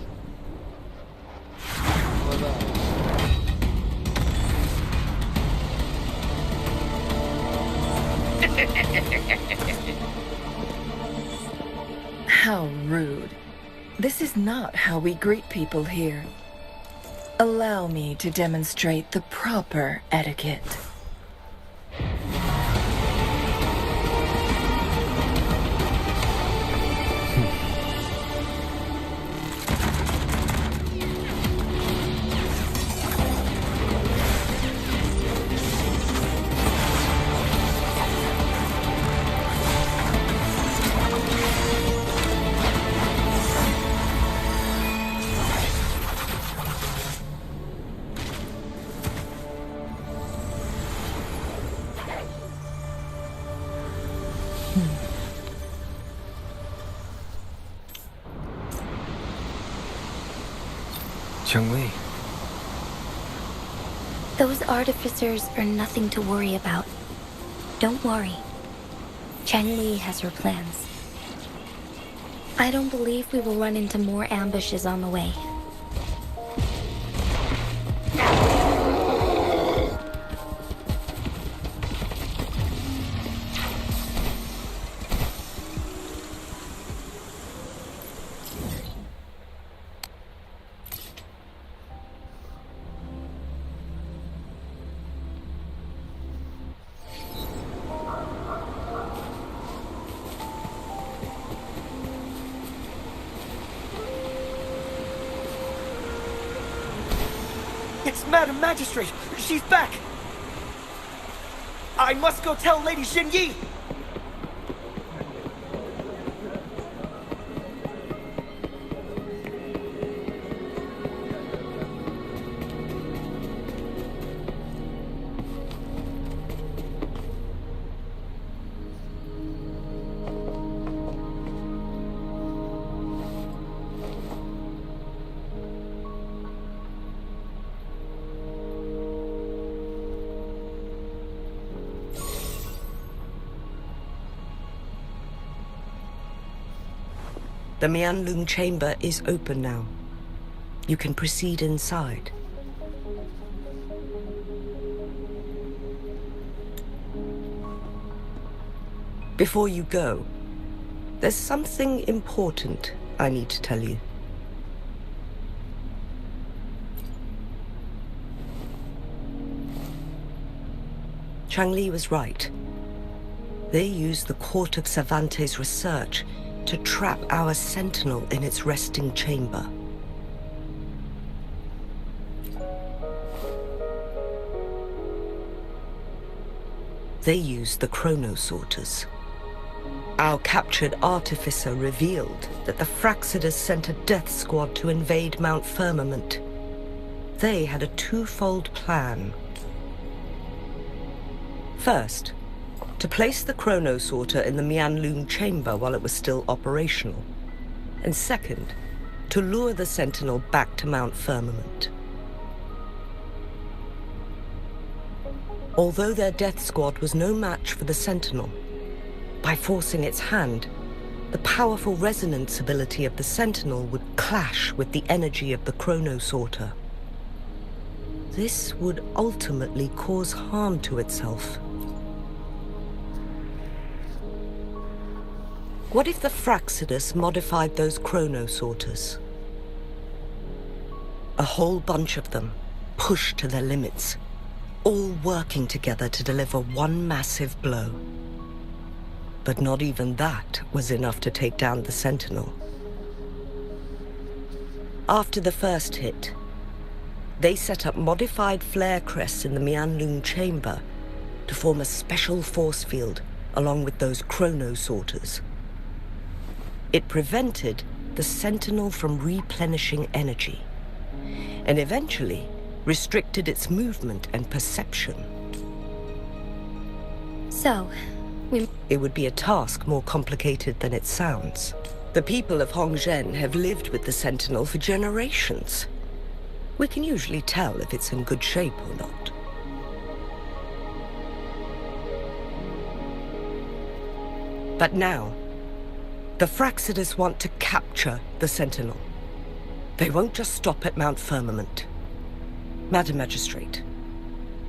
मजा आ How rude. This is not how we greet people here. Allow me to demonstrate the proper etiquette. Chun-Li. Those artificers are nothing to worry about. Don't worry. Chang-Li has her plans. I don't believe we will run into more ambushes on the way. It's Madam Magistrate! She's back! I must go tell Lady Xinyi! The Mianlung chamber is open now. You can proceed inside. Before you go, there's something important I need to tell you. Chang-Li was right. They used the Court of Cervantes' research to trap our sentinel in its resting chamber. They used the chronosorters. Our captured artificer revealed that the Fraxidus sent a death squad to invade Mount Firmament. They had a twofold plan. First, to place the chronosorter in the Mianlung chamber while it was still operational. And second, to lure the Sentinel back to Mount Firmament. Although their death squad was no match for the Sentinel, by forcing its hand, the powerful resonance ability of the Sentinel would clash with the energy of the chronosorter. This would ultimately cause harm to itself. What if the Fraxidus modified those chronosorters? A whole bunch of them, pushed to their limits, all working together to deliver one massive blow. But not even that was enough to take down the Sentinel. After the first hit, they set up modified flare crests in the Mianlung chamber to form a special force field along with those chronosorters. It prevented the Sentinel from replenishing energy, and eventually restricted its movement and perception. So, It would be a task more complicated than it sounds. The people of Hongzhen have lived with the Sentinel for generations. We can usually tell if it's in good shape or not. But now, the Fraxidus want to capture the Sentinel. They won't just stop at Mount Firmament. Madam Magistrate,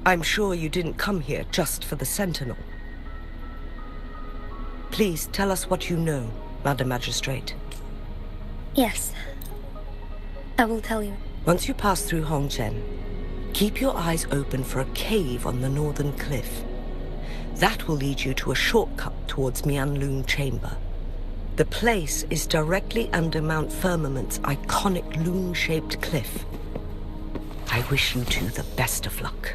I'm sure you didn't come here just for the Sentinel. Please tell us what you know, Madam Magistrate. Yes. I will tell you. Once you pass through Hongzhen, keep your eyes open for a cave on the northern cliff. That will lead you to a shortcut towards Mianlun Chamber. The place is directly under Mount Firmament's iconic loon-shaped cliff. I wish you two the best of luck.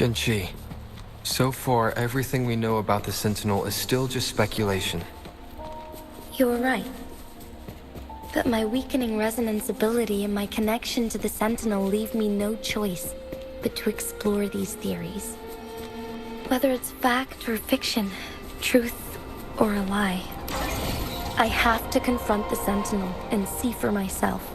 Jinchi, so far everything we know about the Sentinel is still just speculation. You were right. But my weakening resonance ability and my connection to the Sentinel leave me no choice but to explore these theories. Whether it's fact or fiction, truth or a lie, I have to confront the Sentinel and see for myself.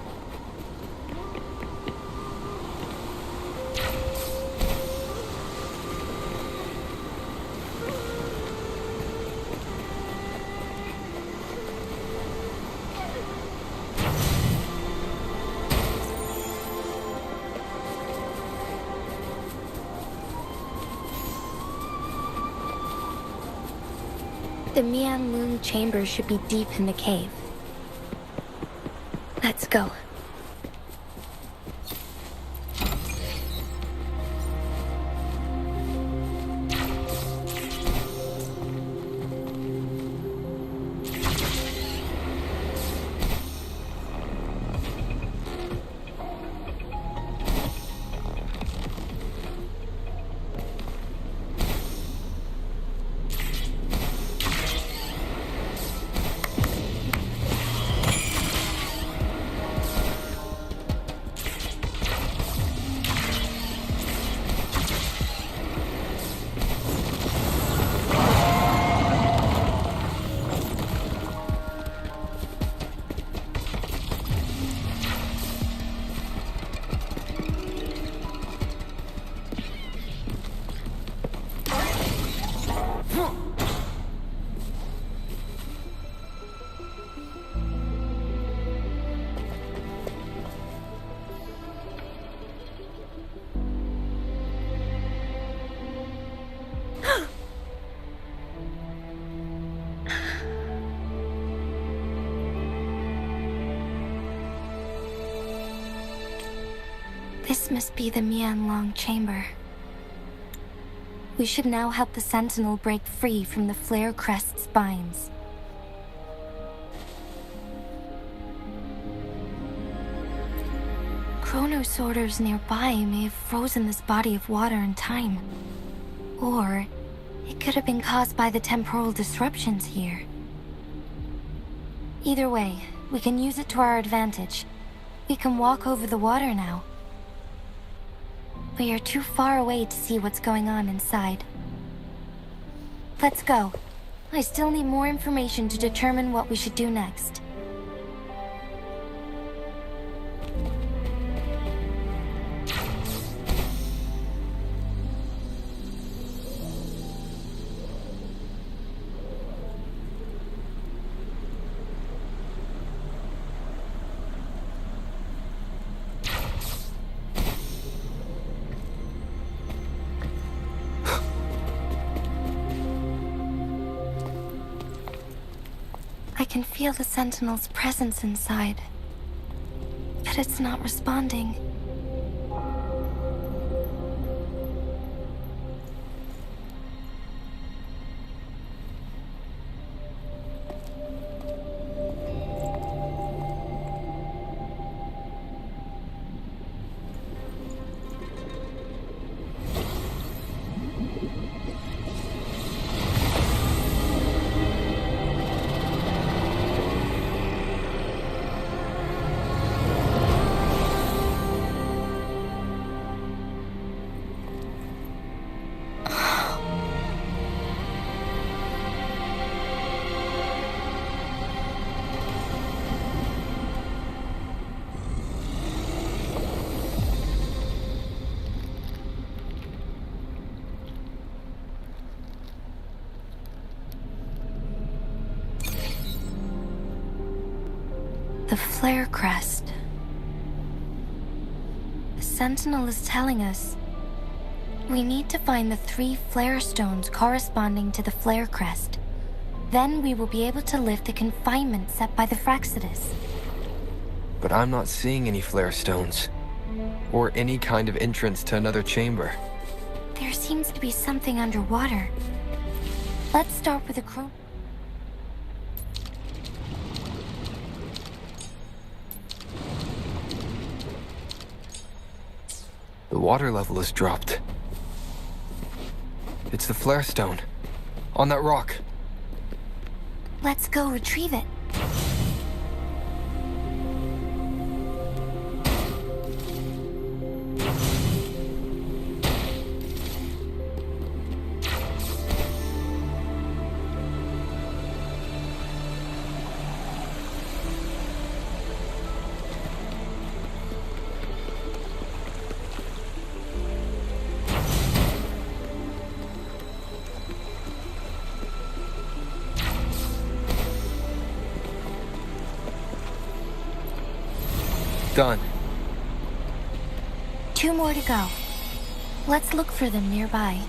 The Mianlun Chamber should be deep in the cave. Let's go. This must be the Mianlun Chamber. We should now help the Sentinel break free from the Flare Crest spines. Chronosorters nearby may have frozen this body of water in time. Or it could have been caused by the temporal disruptions here. Either way, we can use it to our advantage. We can walk over the water now. We are too far away to see what's going on inside. Let's go. I still need more information to determine what we should do next. I can feel the Sentinel's presence inside, but it's not responding. flare crest. The Sentinel is telling us we need to find the 3 flare stones corresponding to the flare crest. Then we will be able to lift the confinement set by the Frexodus. But I'm not seeing any flare stones, or any kind of entrance to another chamber. There seems to be something underwater. Let's start with the crew. The water level has dropped. It's the flare stone, on that rock. Let's go retrieve it. Done. 2 more to go. Let's look for them nearby.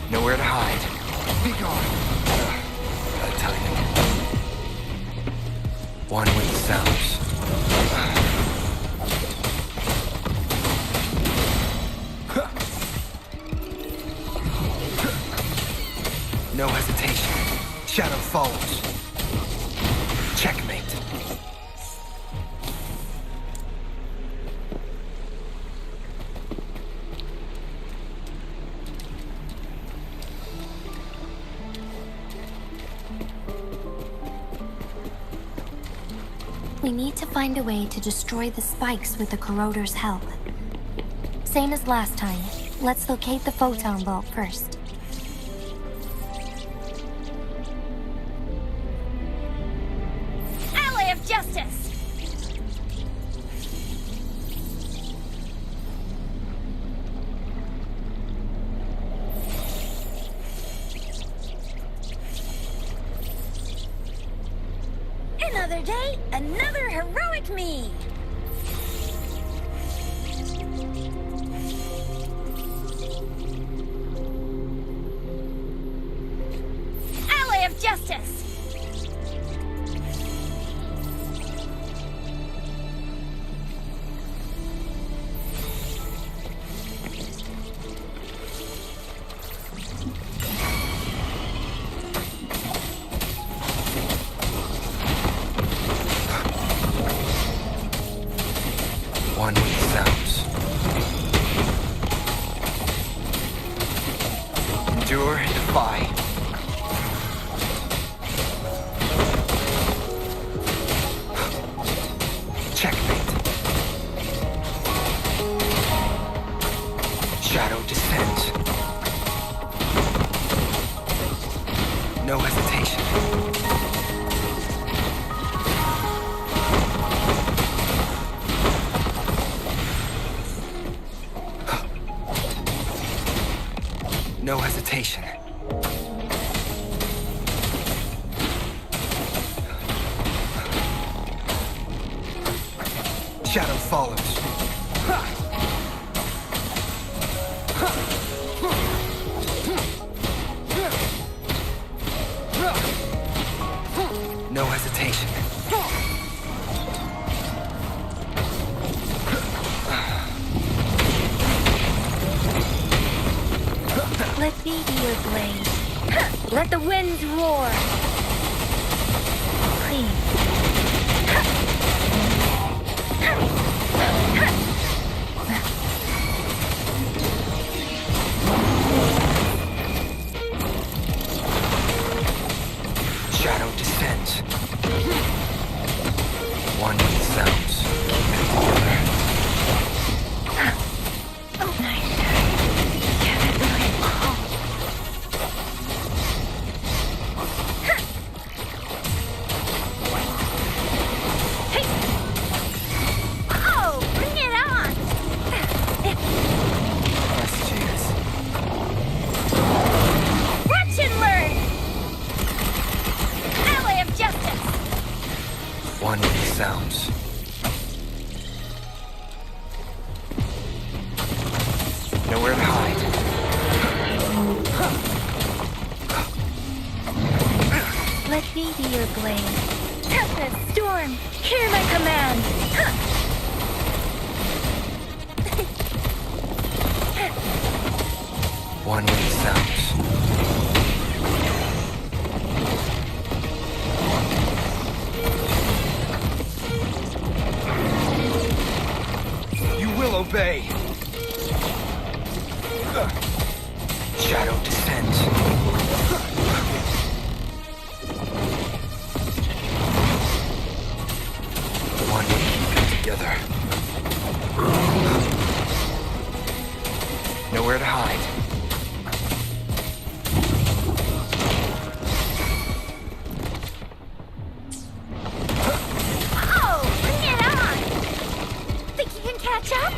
Nowhere to hide. Be gone. That timing. One with the sounds. No hesitation. Shadow follows. Checkmate. We need to find a way to destroy the spikes with the corroder's help. Same as last time. Let's locate the photon bolt first. Ally of Justice! Another day, another heroic me! Ally of Justice! One with the sounds. Endure and defy. Checkmate. Shadow descends. No hesitation. No hesitation. Shadow follows. no hesitation. Let me be your blade. Let the winds roar. Clean. Shadow descends. One with sounds. Keep it together. Oh, nice. Yeah, that really calls. Hey! Oh, bring it on! Last chance. Watch and learn! Ally of justice! One with sounds. Nowhere to hide. Let me be your blade. Tempest, storm, hear my command! One with sounds. You will obey. Shadow descends. One will keep it together. Nowhere to hide. Oh, bring it on! Think you can catch up?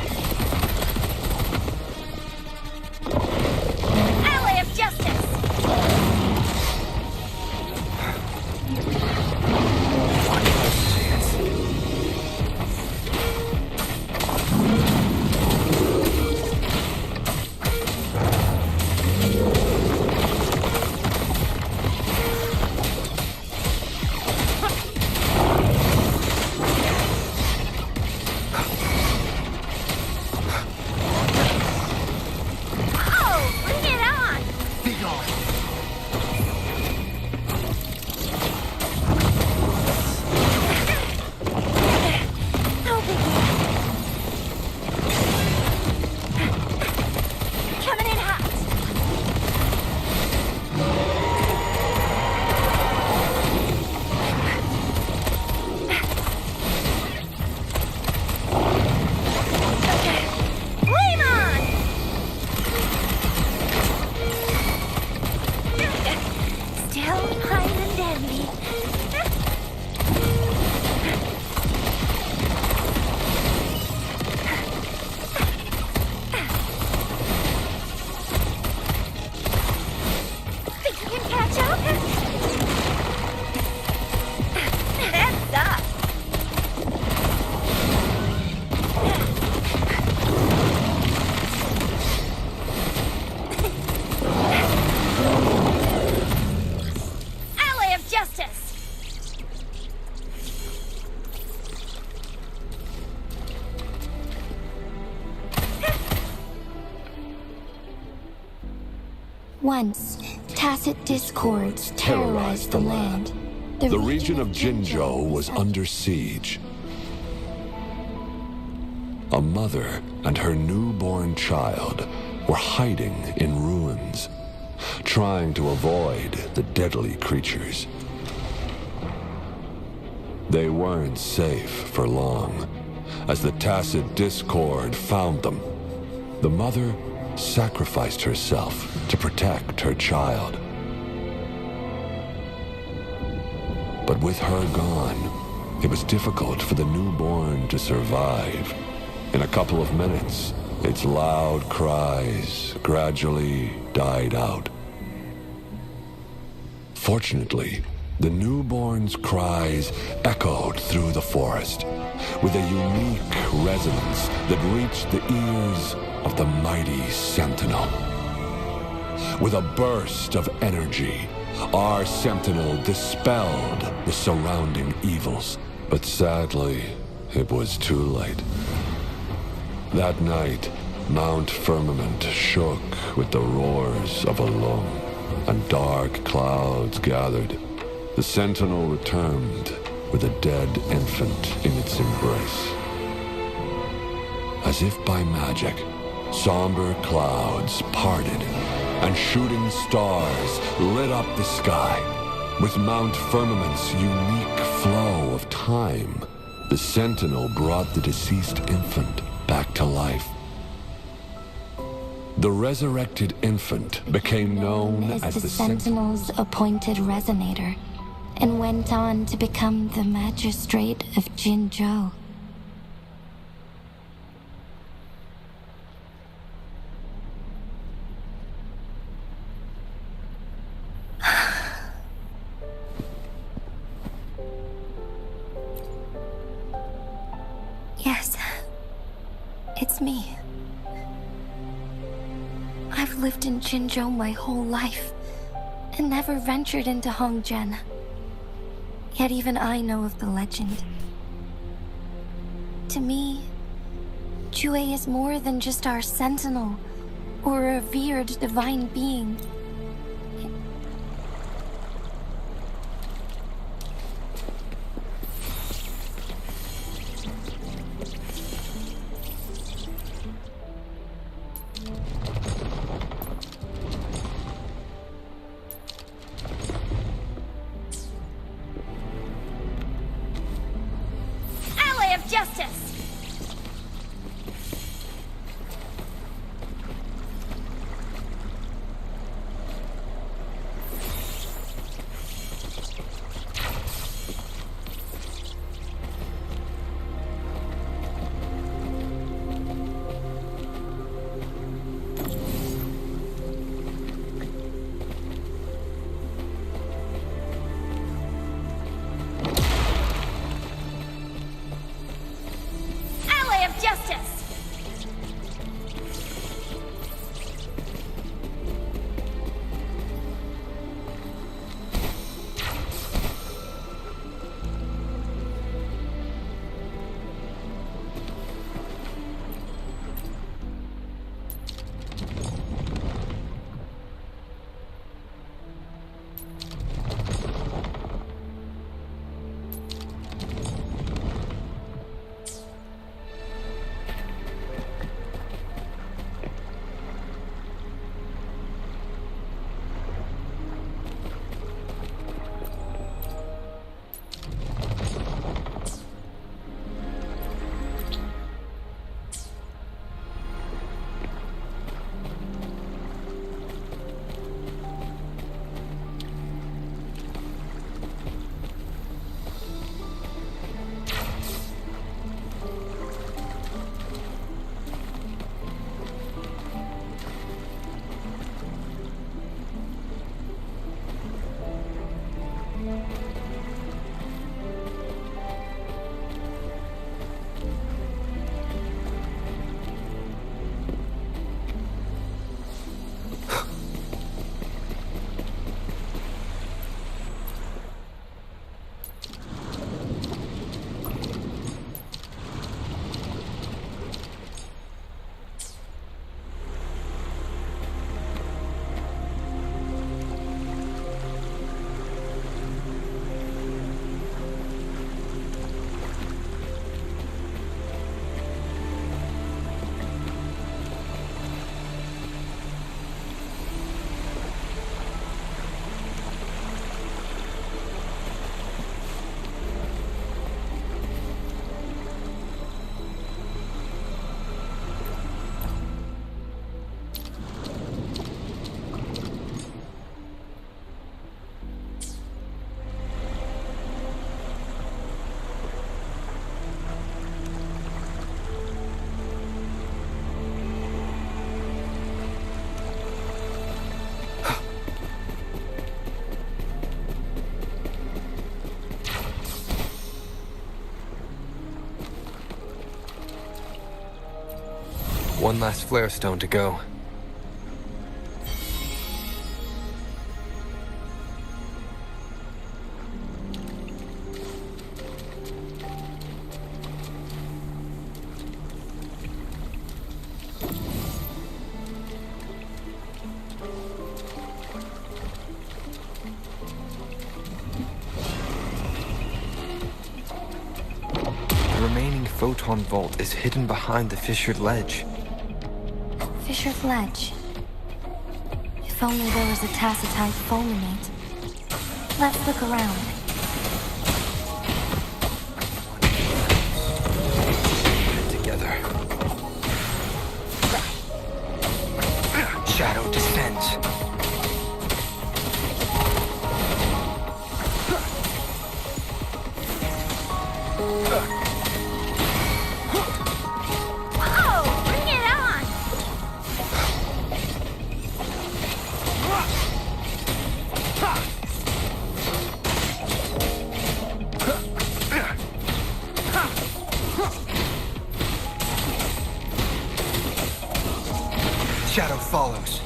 Ally of justice! One last chance. Oh, bring it on! Be gone. No biggie. Coming in hot. Flame on! Still behind and dandy. Think you can catch up? That's up. Ally of justice! Once, tacit discords terrorized the land. The region of Jinzhou was under siege. A mother and her newborn child were hiding in ruins, trying to avoid the deadly creatures. They weren't safe for long, as the tacit discord found them. The mother sacrificed herself to protect her child. But with her gone, it was difficult for the newborn to survive. In a couple of minutes, its loud cries gradually died out. Fortunately, the newborn's cries echoed through the forest with a unique resonance that reached the ears of the mighty sentinel. With a burst of energy, our sentinel dispelled the surrounding evils. But sadly, it was too late. That night, Mount Firmament shook with the roars of a lung, and dark clouds gathered. The sentinel returned with a dead infant in its embrace. As if by magic, somber clouds parted, and shooting stars lit up the sky. With Mount Firmament's unique flow of time, the sentinel brought the deceased infant back to life. The resurrected infant became known as the Sentinel's appointed resonator, and went on to become the magistrate of Jinzhou. Yes, it's me. I've lived in Jinzhou my whole life, and never ventured into Hongzhen. Yet even I know of the legend. To me, Chue is more than just our sentinel, or a revered divine being. Justice! One last flare stone to go. photon vault is hidden behind the fissured ledge. Fissured ledge. If only there was a tacitite fulminate. Let's look around. Together. Shadow descent. Oh, bring it on! Shadow follows.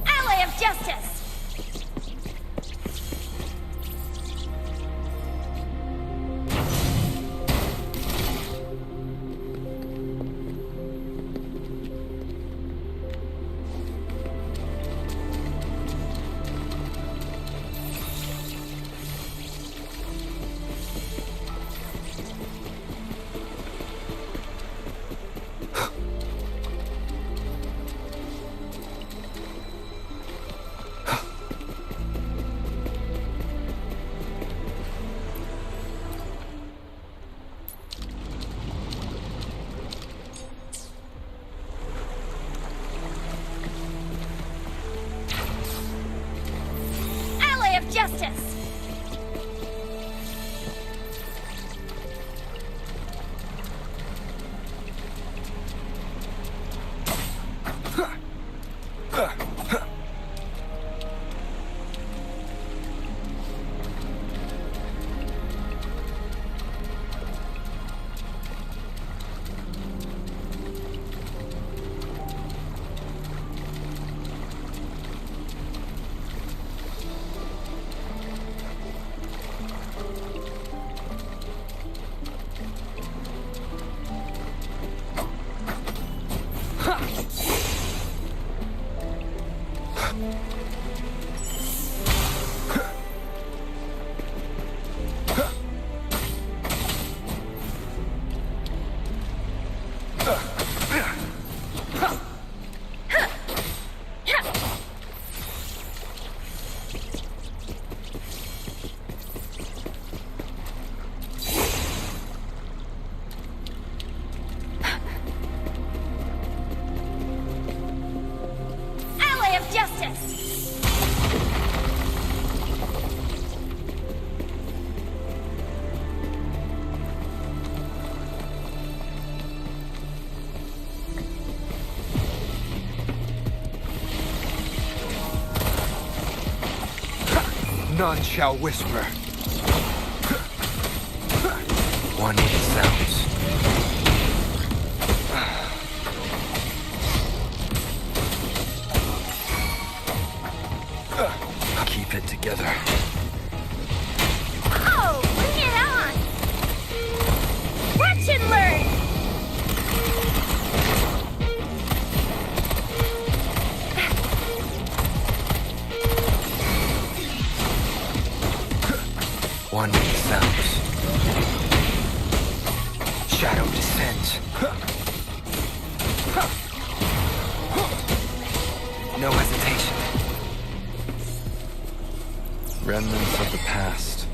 Ally of Justice! Ally of Justice! Ally of Justice! None shall whisper. One with the sounds. Keep it together. Oh, bring it on! Watch and learn! One with the sounds. Shadow descent. No hesitation. Remnants of the past.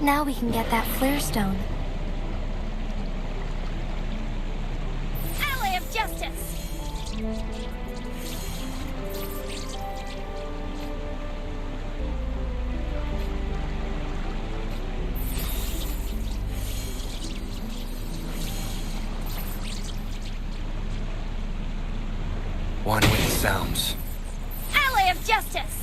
Now we can get that flare stone. Ally of Justice! One with the sounds. Ally of Justice!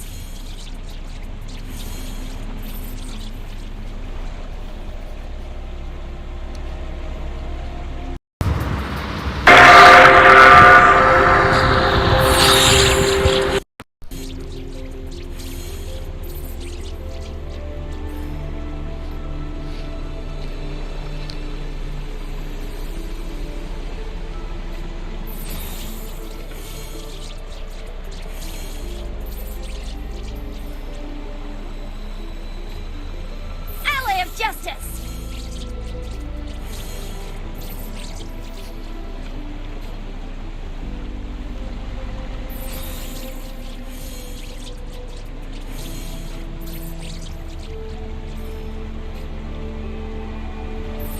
Ally of Justice!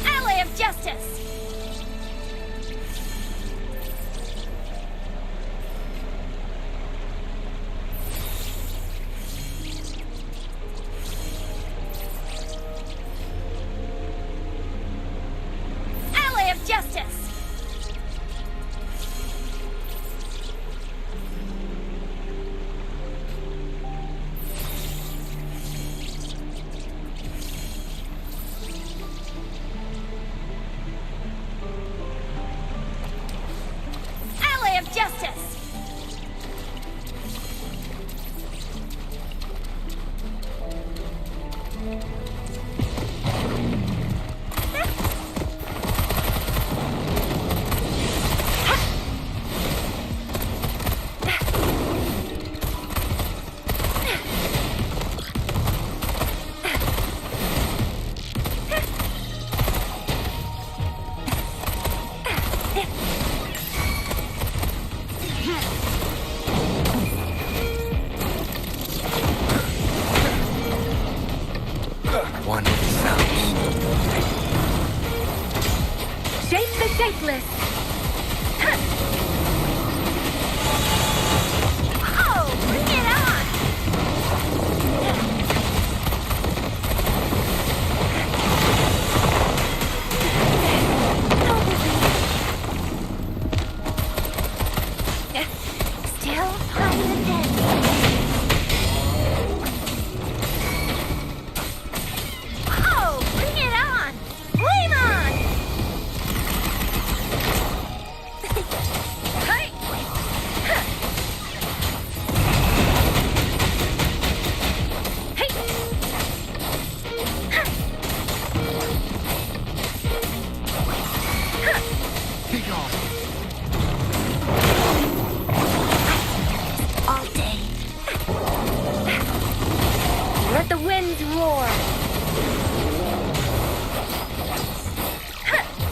Ally of Justice! Ally of Justice! Ally of Justice! One with the sounds. Shape the shapeless! Oh, bring it on! Still on the dead. Oh, bring it on! Flame on! Hey! Huh. Hey! Huh. Huh. Be gone. All day. Let the winds roar.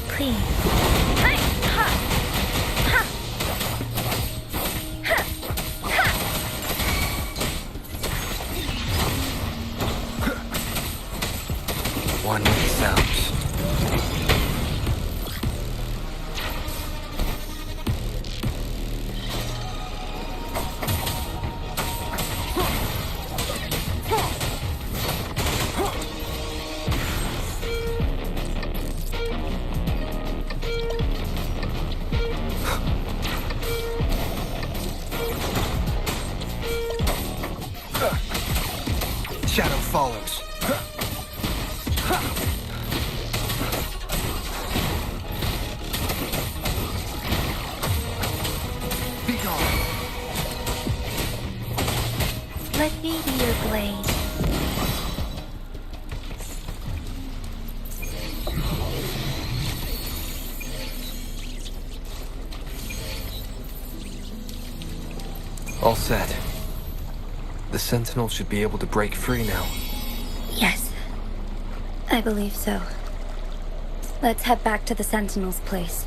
Clean. Hey, ha, ha, ha, ha. One with the sounds. Shadow follows. Be gone. Let me be your blade. All set. The Sentinel should be able to break free now. Yes, I believe so. Let's head back to the Sentinel's place.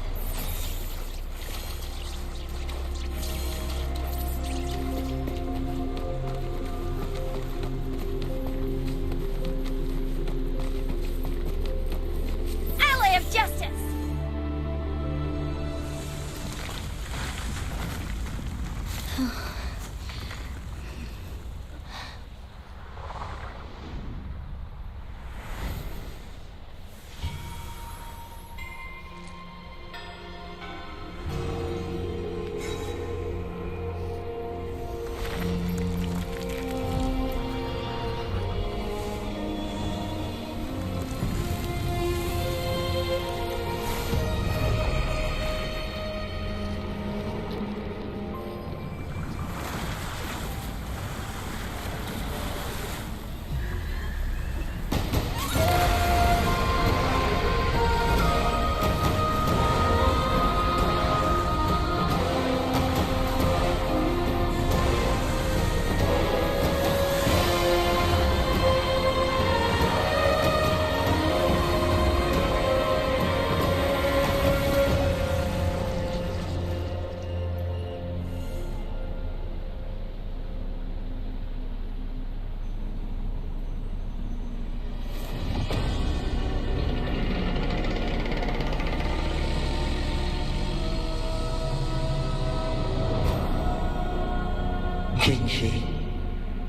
Jinji,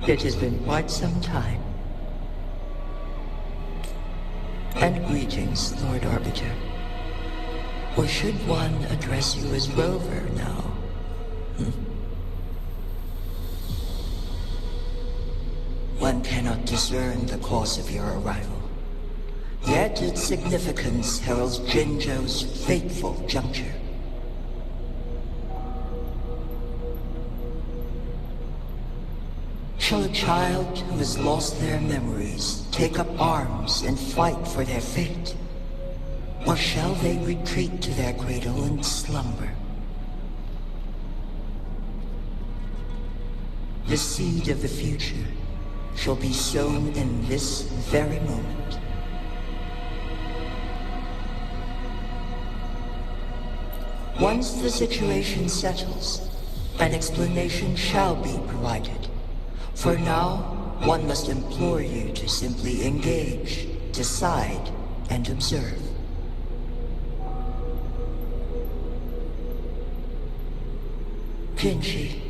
it has been quite some time. And greetings, Lord Arbiter. Or should one address you as Rover now? One cannot discern the cause of your arrival. Yet its significance heralds Jinzhou's fateful juncture. Shall a child who has lost their memories take up arms and fight for their fate? Or shall they retreat to their cradle and slumber? The seed of the future shall be sown in this very moment. Once the situation settles, an explanation shall be provided. For now, one must implore you to simply engage, decide, and observe. Jinji,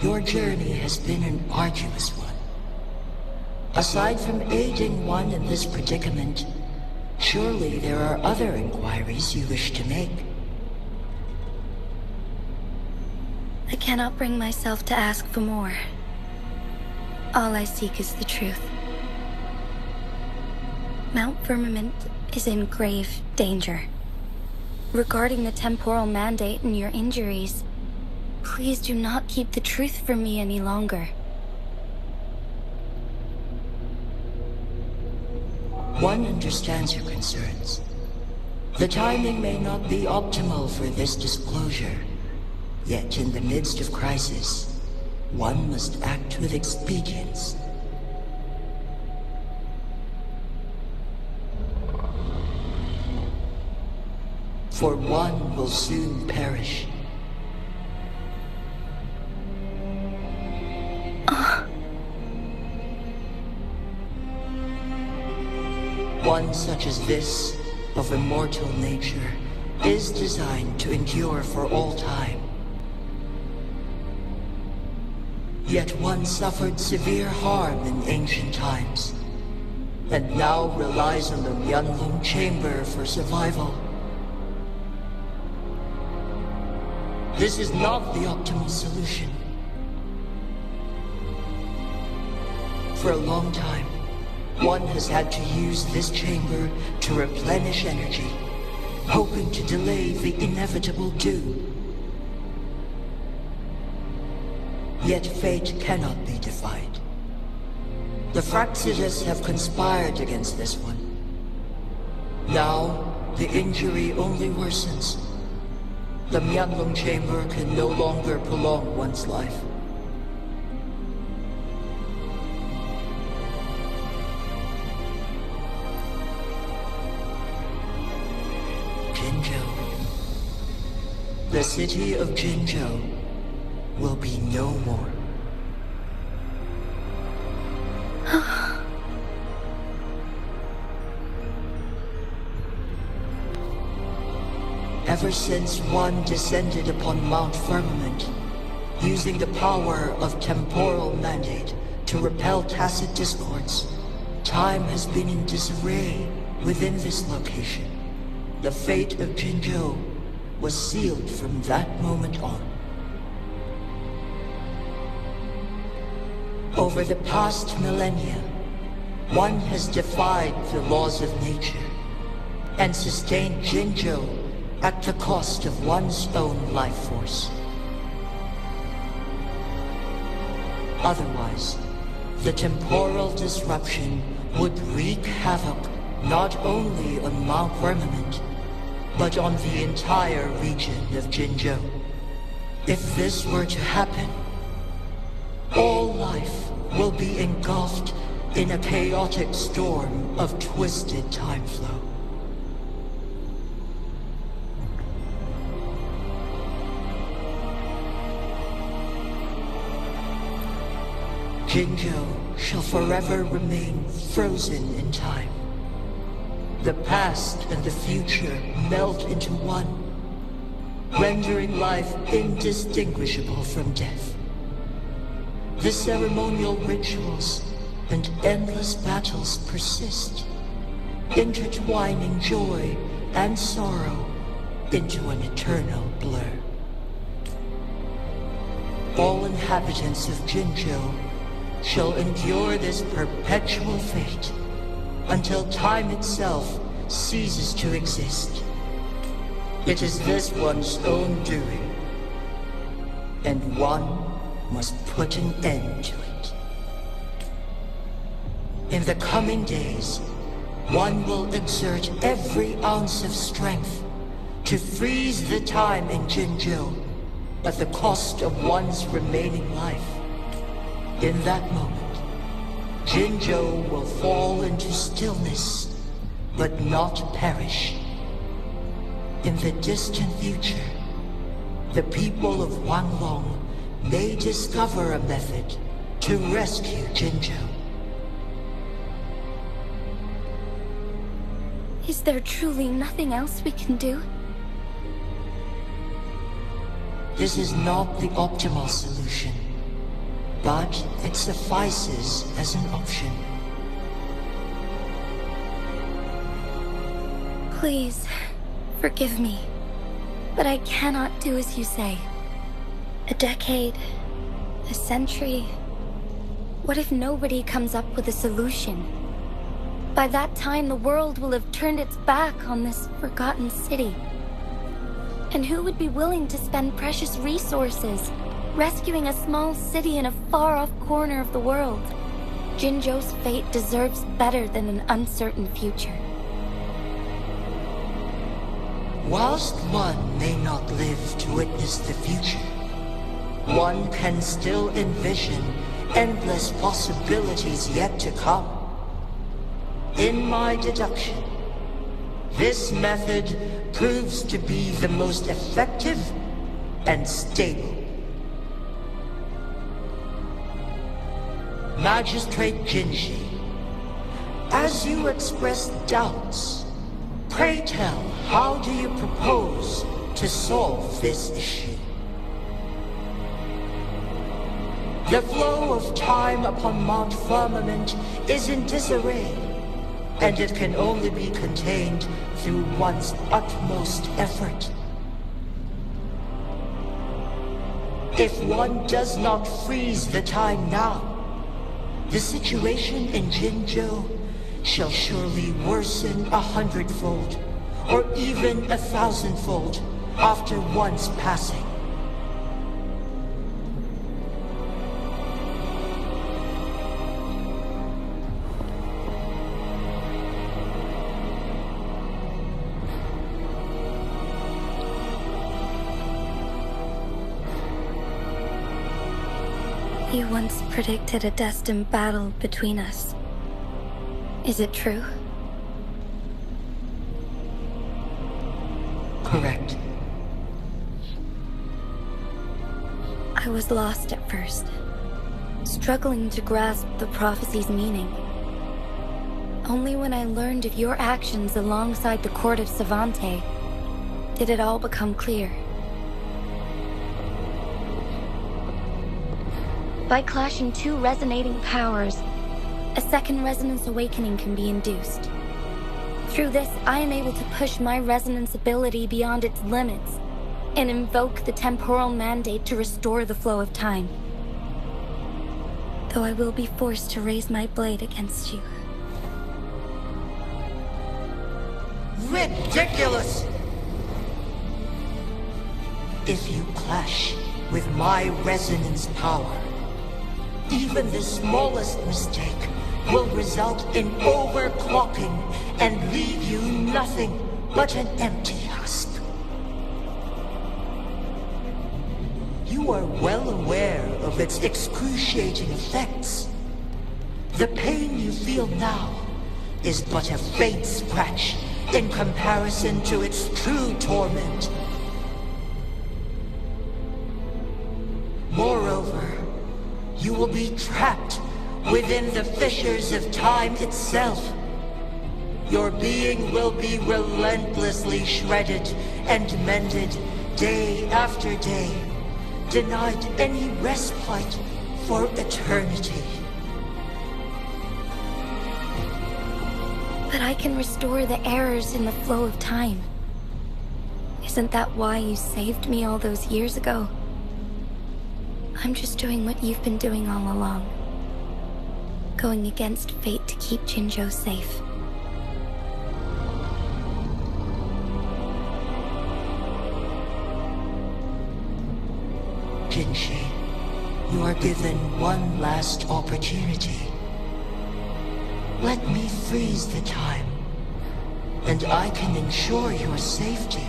your journey has been an arduous one. Aside from aiding one in this predicament, surely there are other inquiries you wish to make. I cannot bring myself to ask for more. All I seek is the truth. Mount Firmament is in grave danger. Regarding the temporal mandate and your injuries, please do not keep the truth from me any longer. One understands your concerns. The timing may not be optimal for this disclosure, yet in the midst of crisis, one must act with expedience. For one will soon perish. One such as this, of immortal nature, is designed to endure for all time. Yet one suffered severe harm in ancient times, and now relies on the Myanlong chamber for survival. This is not the optimal solution. For a long time, one has had to use this chamber to replenish energy, hoping to delay the inevitable doom. Yet fate cannot be defied. The Fraxitus have conspired against this one. Now, the injury only worsens. The Myanlong chamber can no longer prolong one's life. Jinzhou. The city of Jinzhou will be no more. Ever since one descended upon Mount Firmament, using the power of temporal mandate to repel tacit discords. Time has been in disarray within this location. The fate of Jinzhou was sealed from that moment on. Over the past millennia, one has defied the laws of nature and sustained Jinzhou at the cost of one's own life force. Otherwise, the temporal disruption would wreak havoc not only on Mount Firmament, but on the entire region of Jinzhou. If this were to happen, all life will be engulfed in a chaotic storm of twisted time flow. Jinzhou shall forever remain frozen in time. The past and the future melt into one, rendering life indistinguishable from death. The ceremonial rituals and endless battles persist, intertwining joy and sorrow into an eternal blur. All inhabitants of Jinzhou shall endure this perpetual fate until time itself ceases to exist. It is this one's own doing, and one must put an end to it. In the coming days, one will exert every ounce of strength to freeze the time in Jinzhou at the cost of one's remaining life. In that moment, Jinzhou will fall into stillness, but not perish. In the distant future, the people of Wanglong may discover a method to rescue Jinzhou. Is there truly nothing else we can do? This is not the optimal solution, but it suffices as an option. Please, forgive me, but I cannot do as you say. A decade, a century. What if nobody comes up with a solution? By that time, the world will have turned its back on this forgotten city. And who would be willing to spend precious resources rescuing a small city in a far-off corner of the world? Jinzhou's fate deserves better than an uncertain future. Whilst one may not live to witness the future, one can still envision endless possibilities yet to come. In my deduction, this method proves to be the most effective and stable. Magistrate Jinji, as you expressed doubts, pray tell, how do you propose to solve this issue? The flow of time upon Mount Firmament is in disarray, and it can only be contained through one's utmost effort. If one does not freeze the time now, the situation in Jinzhou shall surely worsen 100-fold, or even 1,000-fold, after one's passing. You once predicted a destined battle between us. Is it true? Correct. I was lost at first, struggling to grasp the prophecy's meaning. Only when I learned of your actions alongside the court of Savante did it all become clear. By clashing two resonating powers, a second resonance awakening can be induced. Through this, I am able to push my resonance ability beyond its limits and invoke the temporal mandate to restore the flow of time. Though I will be forced to raise my blade against you. Ridiculous! If you clash with my resonance power, even the smallest mistake will result in overclocking and leave you nothing but an empty husk. You are well aware of its excruciating effects. The pain you feel now is but a faint scratch in comparison to its true torment. Moreover, you will be trapped within the fissures of time itself. Your being will be relentlessly shredded and mended day after day, denied any respite for eternity. But I can restore the errors in the flow of time. Isn't that why you saved me all those years ago? I'm just doing what you've been doing all along. Going against fate to keep Jinzhou safe. Jinshi, you are given one last opportunity. Let me freeze the time, and I can ensure your safety.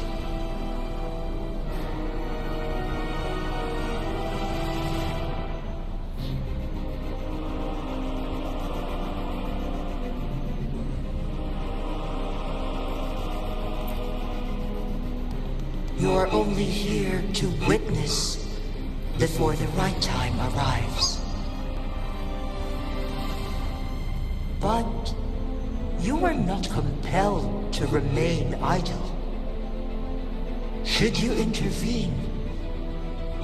You're only here to witness before the right time arrives. But you are not compelled to remain idle. Should you intervene,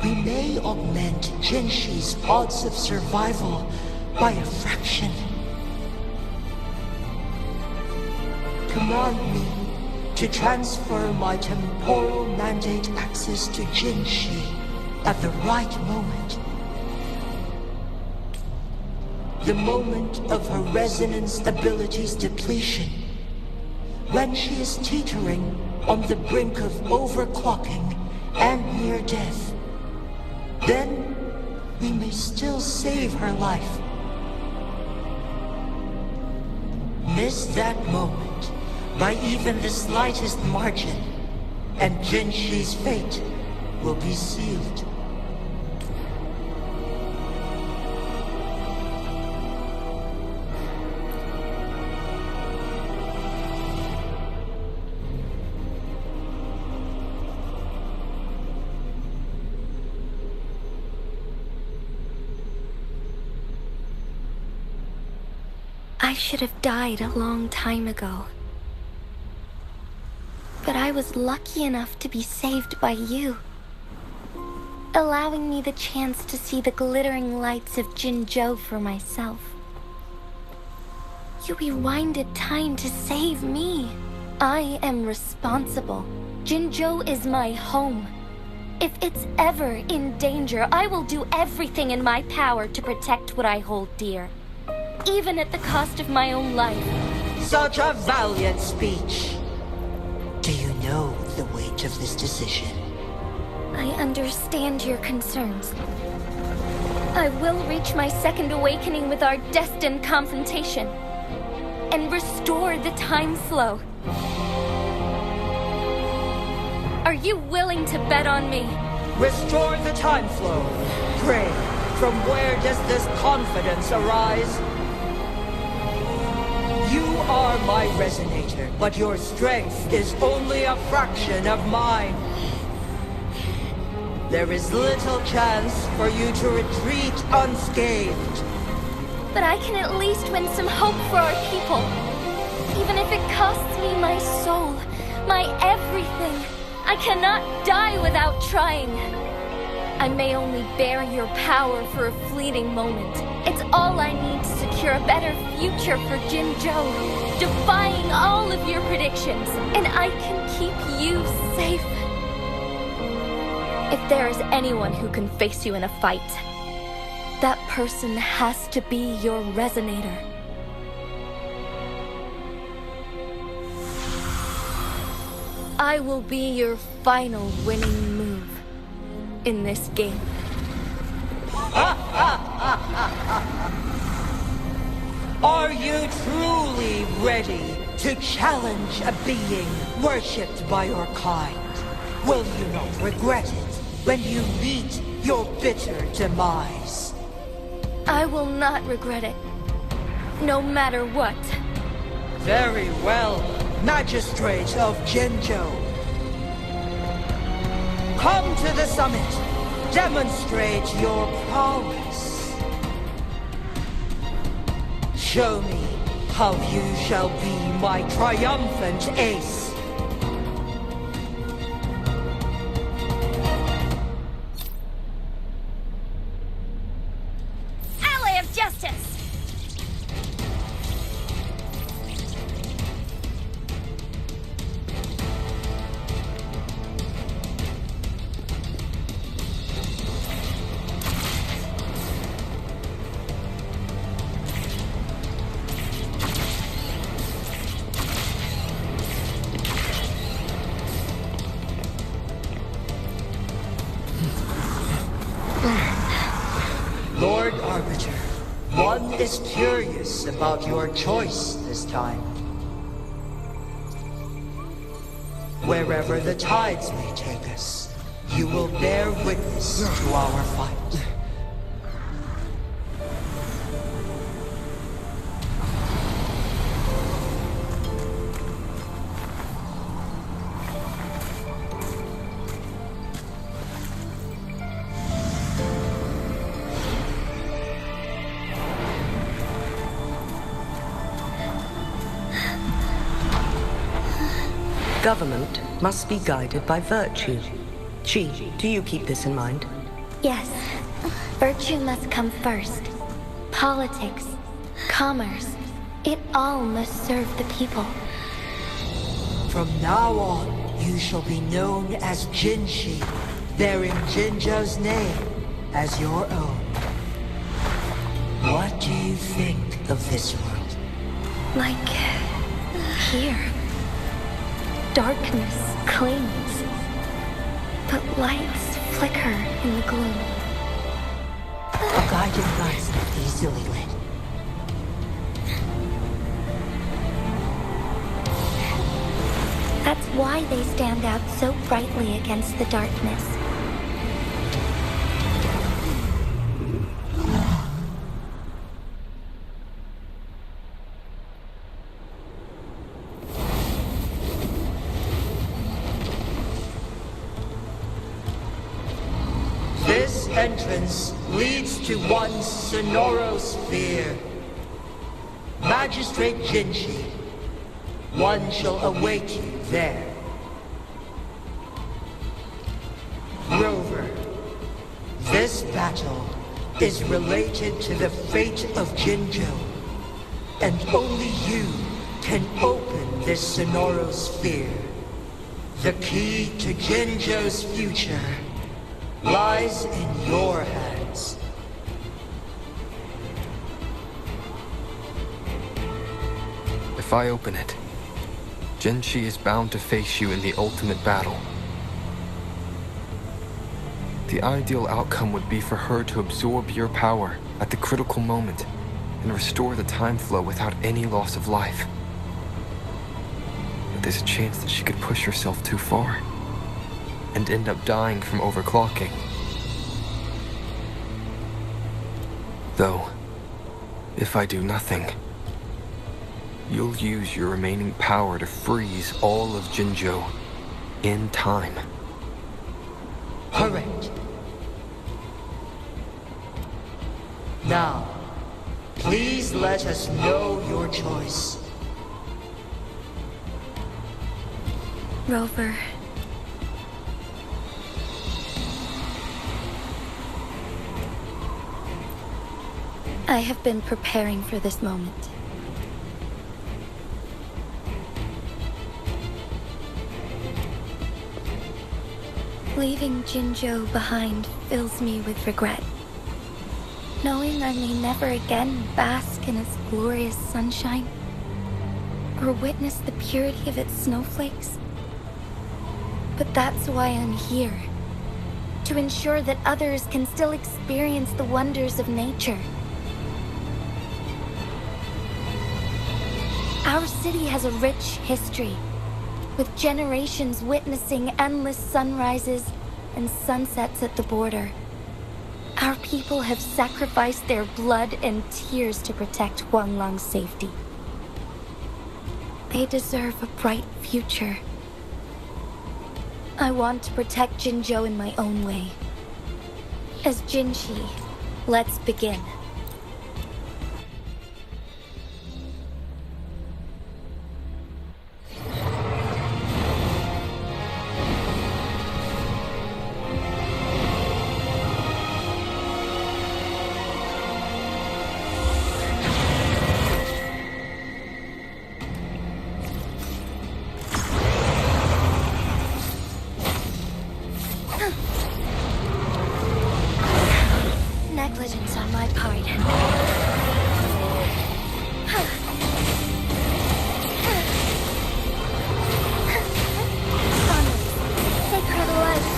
we may augment Jinshi's odds of survival by a fraction. Command me to transfer my temporal mandate access to Jinshi at the right moment. The moment of her resonance ability's depletion, when she is teetering on the brink of overclocking and near death. Then we may still save her life. Miss that moment by even the slightest margin, and Jinshi's fate will be sealed. I should have died a long time ago. But I was lucky enough to be saved by you, allowing me the chance to see the glittering lights of Jinzhou for myself. You rewinded time to save me. I am responsible. Jinzhou is my home. If it's ever in danger, I will do everything in my power to protect what I hold dear, even at the cost of my own life. Such a valiant speech. Do you know the weight of this decision? I understand your concerns. I will reach my second awakening with our destined confrontation and restore the time flow. Are you willing to bet on me? Restore the time flow. Pray, from where does this confidence arise? You are my resonator, but your strength is only a fraction of mine. There is little chance for you to retreat unscathed. But I can at least win some hope for our people. Even if it costs me my soul, my everything. I cannot die without trying. I may only bear your power for a fleeting moment. It's all I need to secure a better future for Jinzhou, defying all of your predictions, and I can keep you safe. If there is anyone who can face you in a fight, that person has to be your resonator. I will be your final winning move in this game. Are you truly ready to challenge a being worshipped by your kind? Will you not regret it when you meet your bitter demise? I will not regret it, no matter what. Very well, Magistrate of Jinzhou. Come to the summit. Demonstrate your prowess. Show me how you shall be my triumphant ace. Ally of Justice! Lord Arbiter, one is curious about your choice this time. Wherever the tides may take us, you will bear witness to our fight. Government must be guided by virtue. Chi, do you keep this in mind? Yes, virtue must come first. Politics, commerce, it all must serve the people. From now on, you shall be known as Jinshi, bearing Jinzhou's name as your own. What do you think of this world? Like here. Darkness clings, but lights flicker in the gloom. A guiding light's not easily lit. That's why they stand out so brightly against the darkness. This entrance leads to one sonorosphere. Magistrate Jinshi, one shall await you there. Rover, this battle is related to the fate of Jinzhou, and only you can open this sonorosphere. The key to Jinzhou's future lies in your hands. If I open it, Jinshi is bound to face you in the ultimate battle. The ideal outcome would be for her to absorb your power at the critical moment and restore the time flow without any loss of life. But there's a chance that she could push herself too far and end up dying from overclocking. Though, if I do nothing, you'll use your remaining power to freeze all of Jinzhou in time. Correct. Now, please let us know your choice. Rover. I have been preparing for this moment. Leaving Jinzhou behind fills me with regret. Knowing I may never again bask in its glorious sunshine, or witness the purity of its snowflakes. But that's why I'm here. To ensure that others can still experience the wonders of nature. Our city has a rich history, with generations witnessing endless sunrises and sunsets at the border. Our people have sacrificed their blood and tears to protect Huanglang's safety. They deserve a bright future. I want to protect Jinzhou in my own way. As Jinshi, let's begin. Negligence on my part. Honor, sacred life.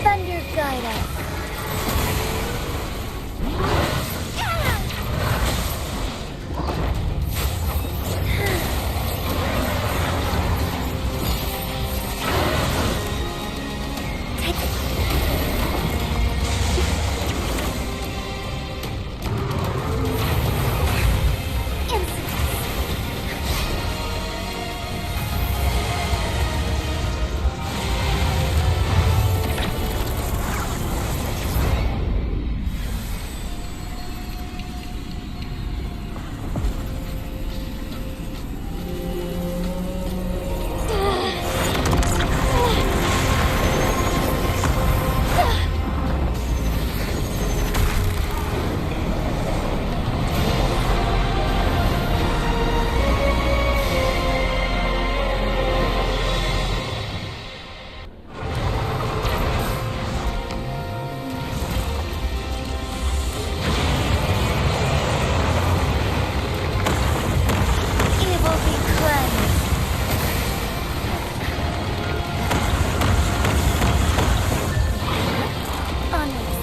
Thunder guide us. Evil be cleansed. Onwards.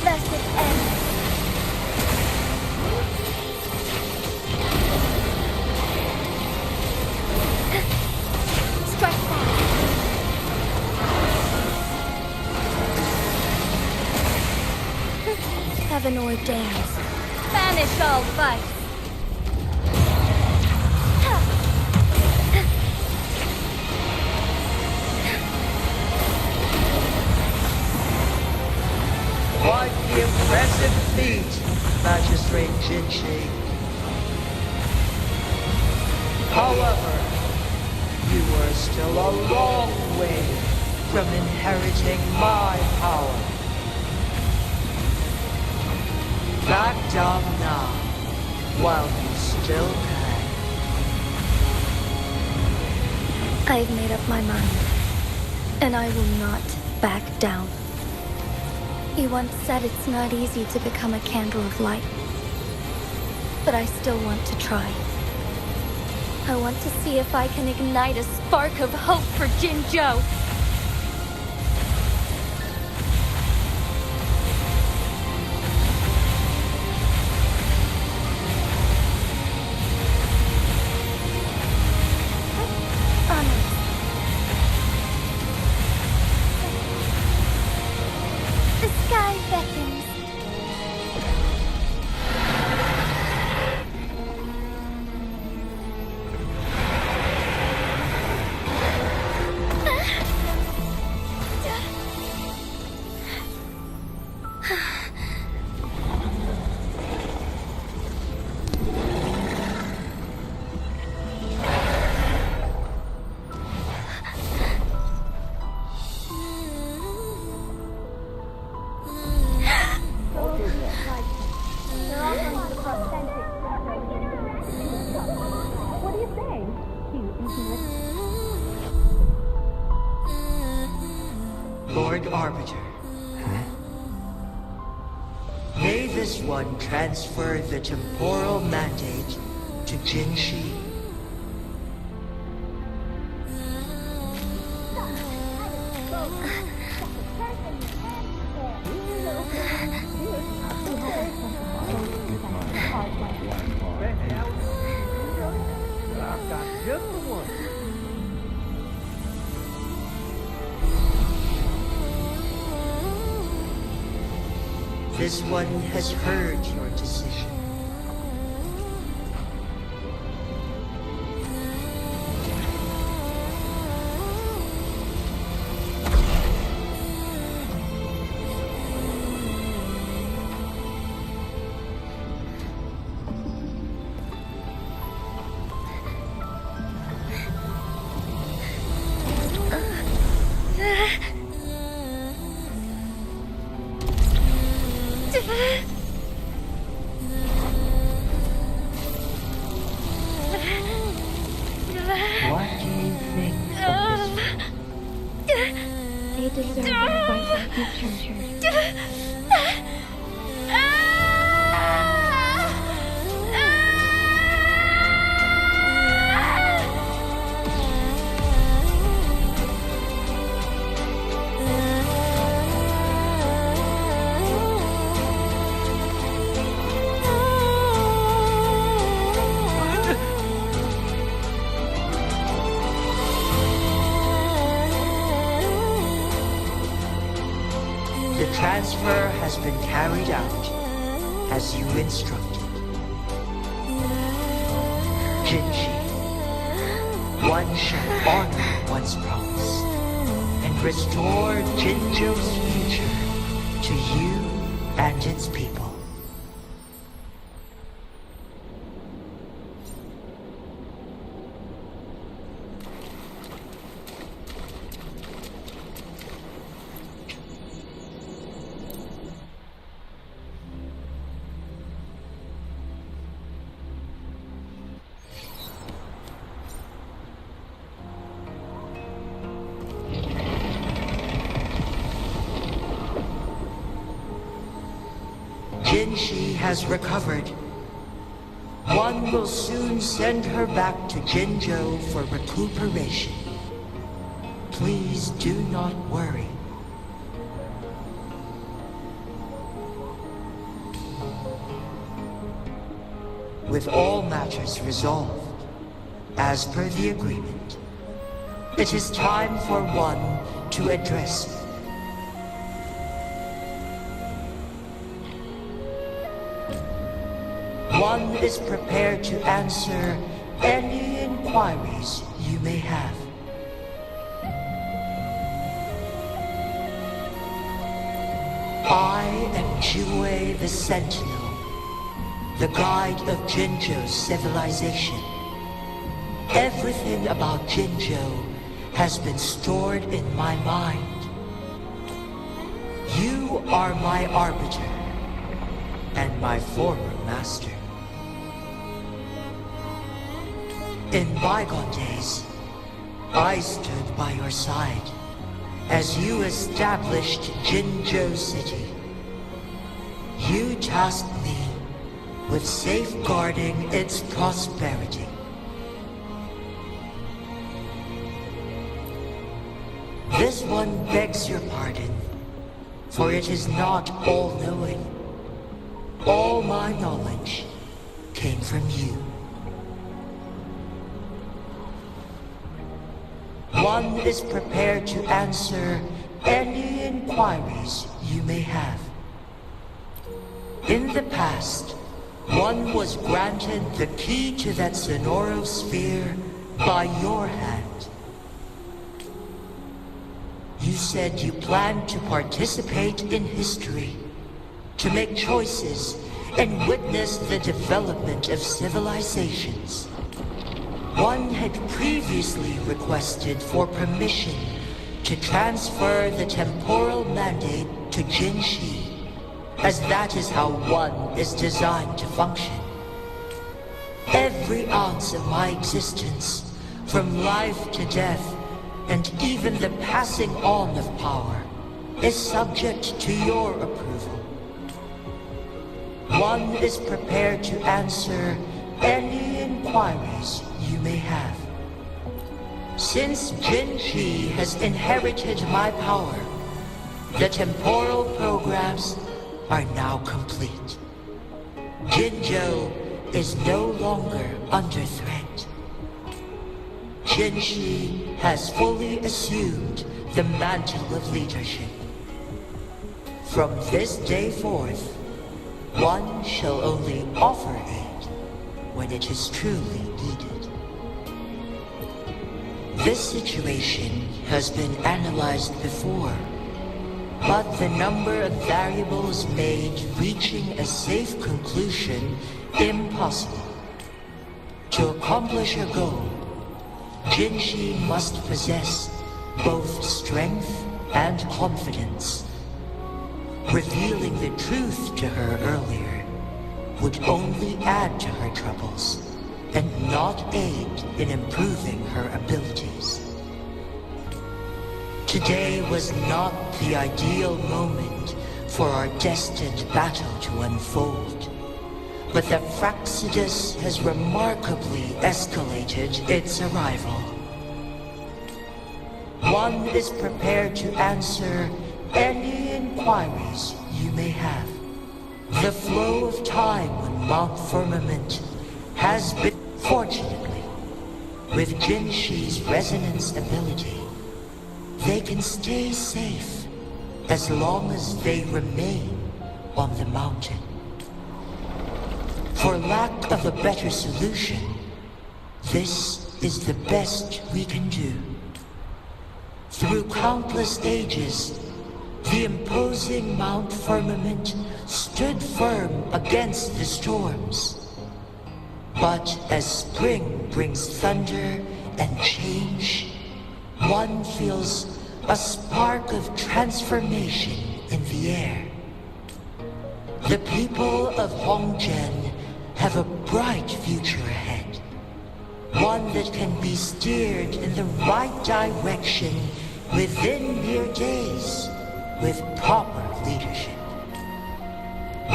Blessed end. Strike back. Heaven ordains. Banish all vice. Quite the impressive feat, Magistrate Jinshi. However, you are still a long way from inheriting my power. Back down now, while you still can. I've made up my mind, and I will not back down. You once said it's not easy to become a candle of light, but I still want to try. I want to see if I can ignite a spark of hope for Jinzhou. Lord Arbiter. May this one transfer the temporal mandate to Jinshi. I've got just the one. This one has heard your decision. What do you think of this? They deserve a brighter future. The transfer has been carried out as you instructed. Jinshi, one shall honor one's promise and restore Jinjo's future to you and its people. Jinshi has recovered. One will soon send her back to Jinjo for recuperation. Please do not worry. With all matters resolved, as per the agreement, it is time for one to address you. One is prepared to answer any inquiries you may have. I am Jue the Sentinel, the guide of Jinjo's civilization. Everything about Jinjo has been stored in my mind. You are my arbiter and my former master. In bygone days, I stood by your side as you established Jinjo City. You tasked me with safeguarding its prosperity. This one begs your pardon, for it is not all-knowing. All my knowledge came from you. One is prepared to answer any inquiries you may have. In the past, one was granted the key to that Sonoro sphere by your hand. You said you planned to participate in history, to make choices and witness the development of civilizations. One had previously requested for permission to transfer the temporal mandate to Jinshi, as that is how one is designed to function. Every ounce of my existence, from life to death, and even the passing on of power, is subject to your approval. One is prepared to answer any inquiries you may have. Since Jinji has inherited my power, the temporal programs are now complete. Jinzhou is no longer under threat. Jinshi has fully assumed the mantle of leadership. From this day forth, one shall only offer aid when it is truly needed. This situation has been analyzed before, but the number of variables made reaching a safe conclusion impossible. To accomplish a goal, Jinshi must possess both strength and confidence. Revealing the truth to her earlier would only add to her troubles and not aid in improving her abilities. Today was not the ideal moment for our destined battle to unfold, but the Fraxidus has remarkably escalated its arrival. One is prepared to answer any inquiries you may have. The flow of time on Mount Firmament has been... Fortunately, with Jinshi's resonance ability, they can stay safe as long as they remain on the mountain. For lack of a better solution, this is the best we can do. Through countless ages, the imposing Mount Firmament stood firm against the storms. But as spring brings thunder and change, one feels a spark of transformation in the air. The people of Hongzhen have a bright future ahead. One that can be steered in the right direction within mere days with proper leadership.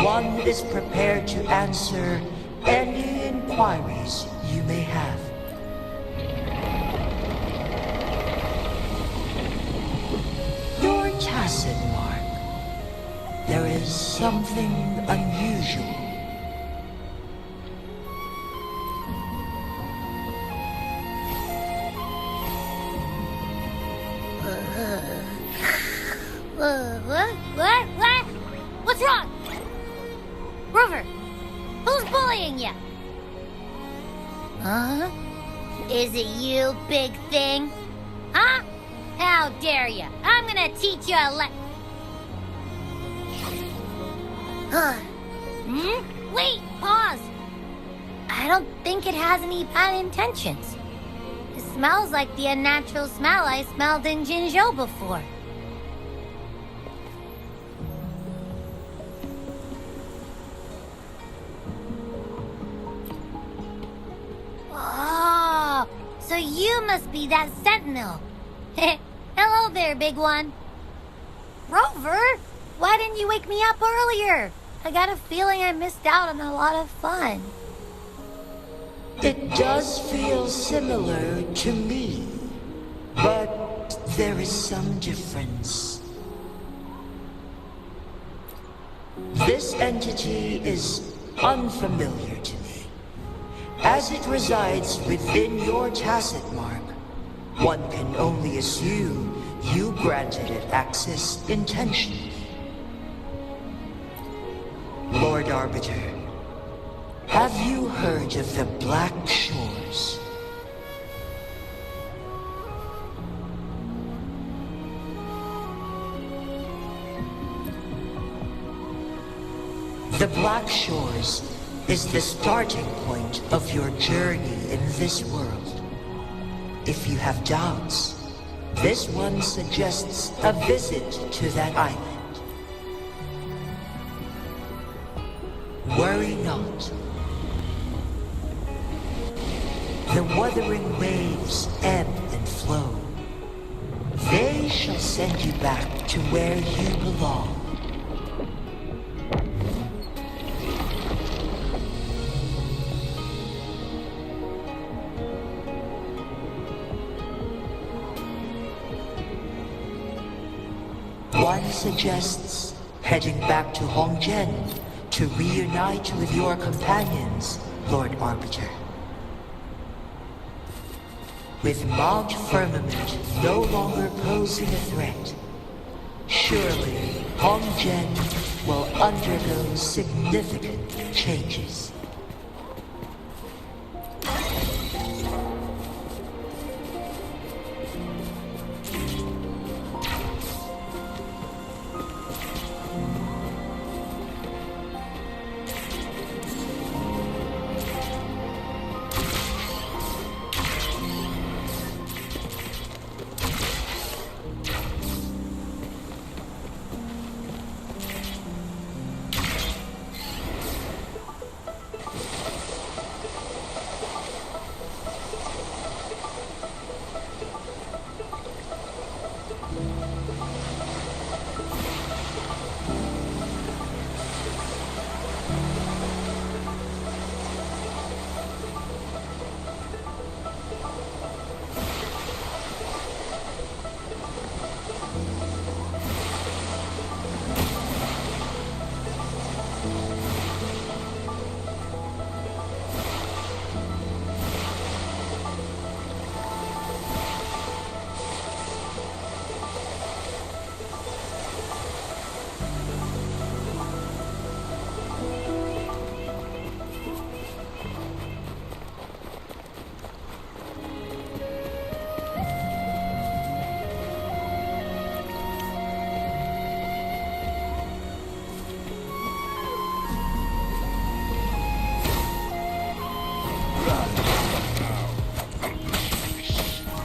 One is prepared to answer any inquiries you may have. Your tacit mark. There is something unusual. What? What's wrong? Rover, who's bullying you? Huh? Is it you, big thing? Huh? How dare you? I'm gonna teach you a Wait, pause. I don't think it has any bad intentions. It smells like the unnatural smell I smelled in Jinzhou before. Oh, so you must be that sentinel. Hello there, big one. Rover, why didn't you wake me up earlier? I got a feeling I missed out on a lot of fun. It does feel similar to me, but there is some difference. This entity is unfamiliar to me. As it resides within your tacit mark, one can only assume you granted it access intentionally. Lord Arbiter, have you heard of the Black Shores? The Black Shores is the starting point of your journey in this world. If you have doubts, this one suggests a visit to that island. Worry not. The wuthering waves ebb and flow. They shall send you back to where you belong. One suggests heading back to Hongzhen to reunite with your companions, Lord Arbiter. With Mount Firmament no longer posing a threat, surely Hongzhen will undergo significant changes.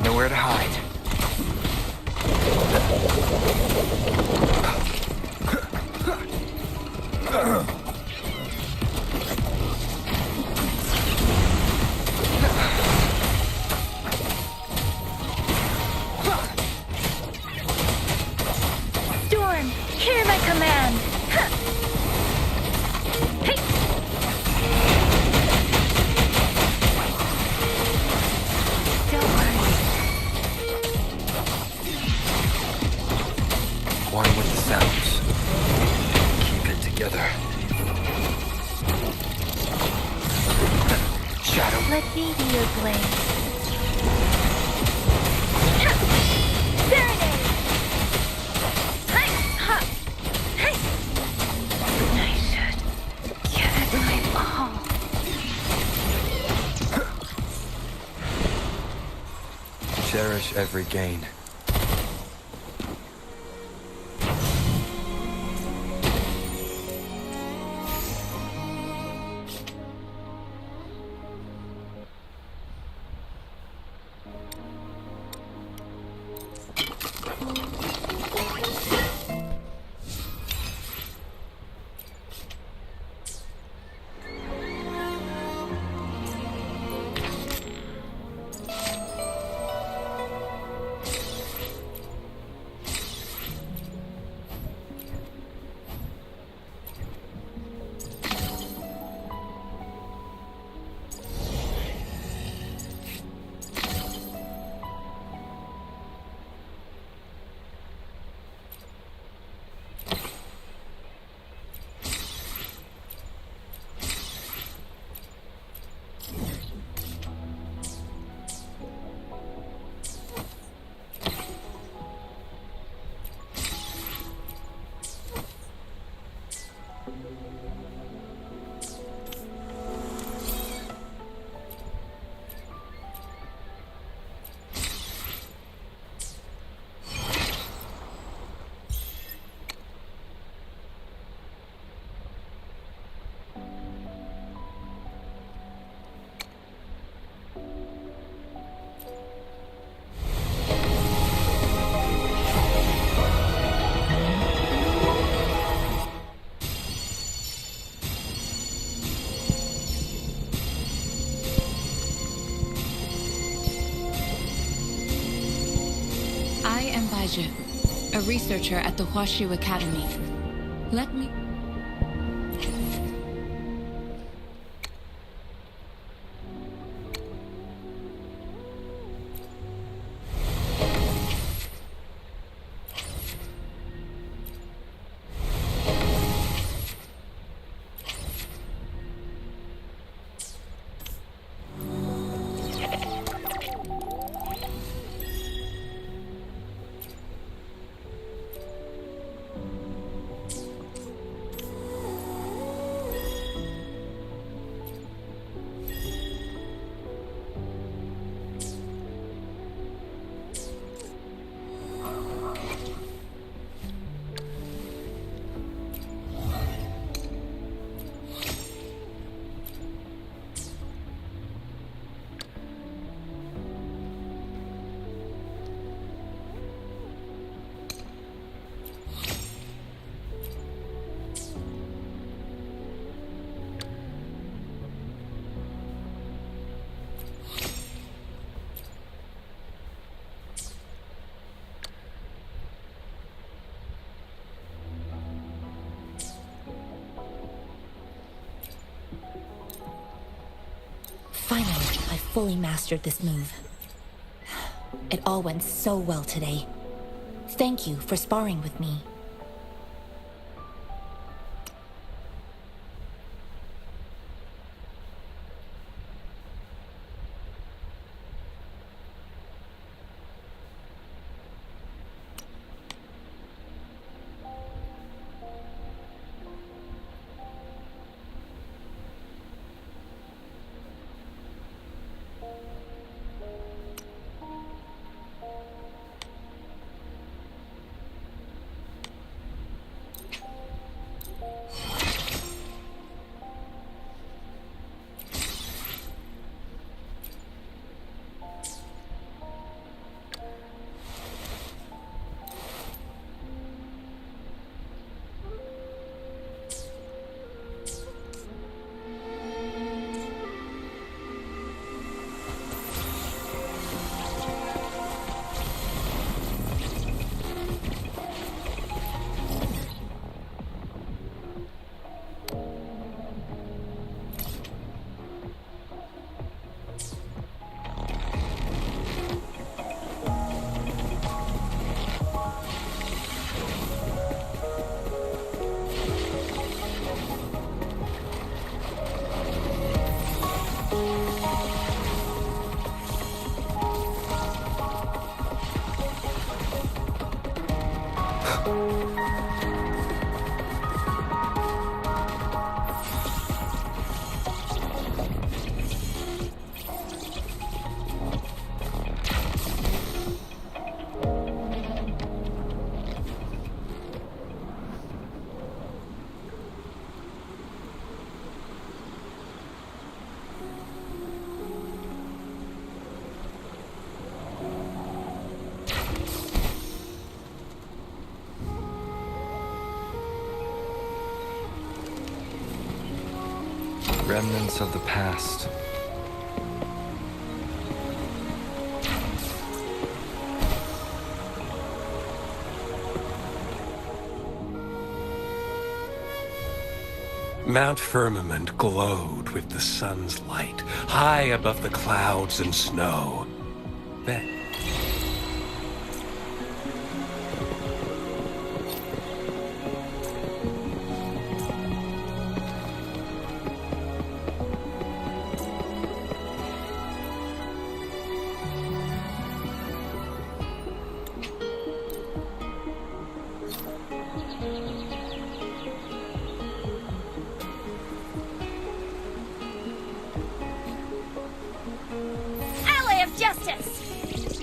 Nowhere to hide. Storm, hear my command! Hey! Don't worry. One with the sounds. Keep it together. Shadow. Let me be your blade. Serenade! Hi! Ha! Hey! I should give it my all. Cherish every gain. I am by Baizhi, a researcher at the Huashu Academy. Let me... Finally, I fully mastered this move. It all went so well today. Thank you for sparring with me. Remnants of the past. Mount Firmament glowed with the sun's light, high above the clouds and snow. Then, Ally of Justice!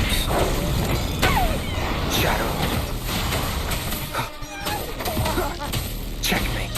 arms. Shadow. Checkmate.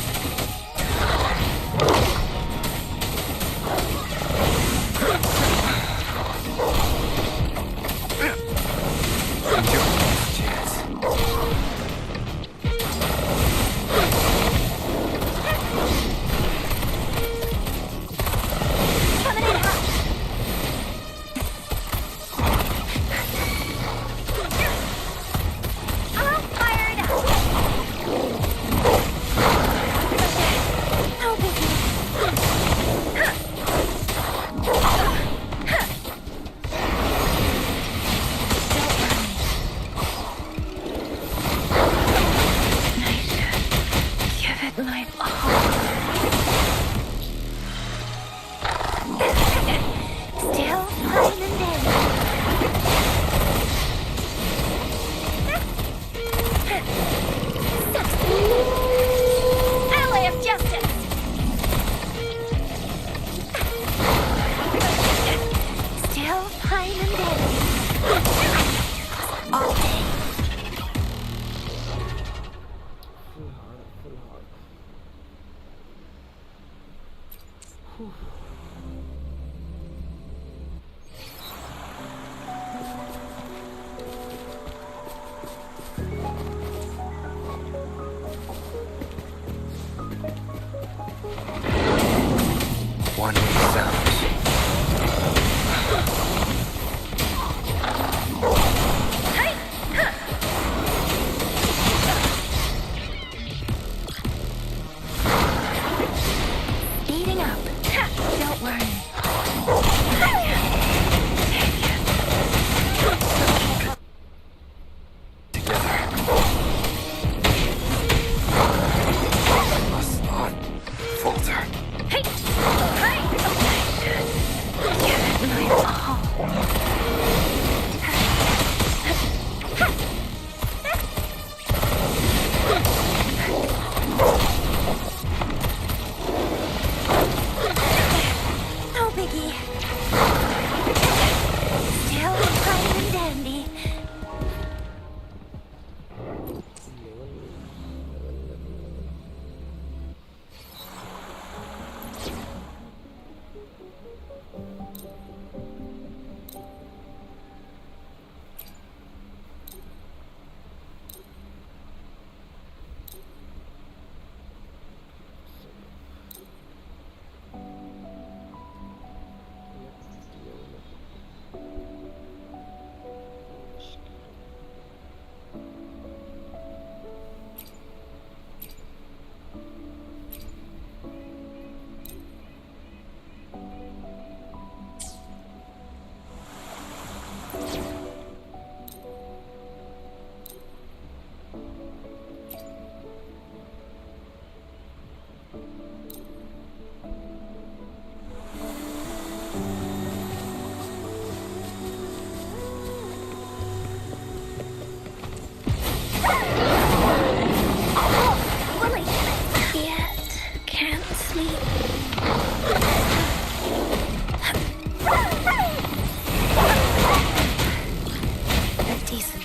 One sound. Speeding up. Don't worry. Must not falter. No biggie. Still fine and dandy.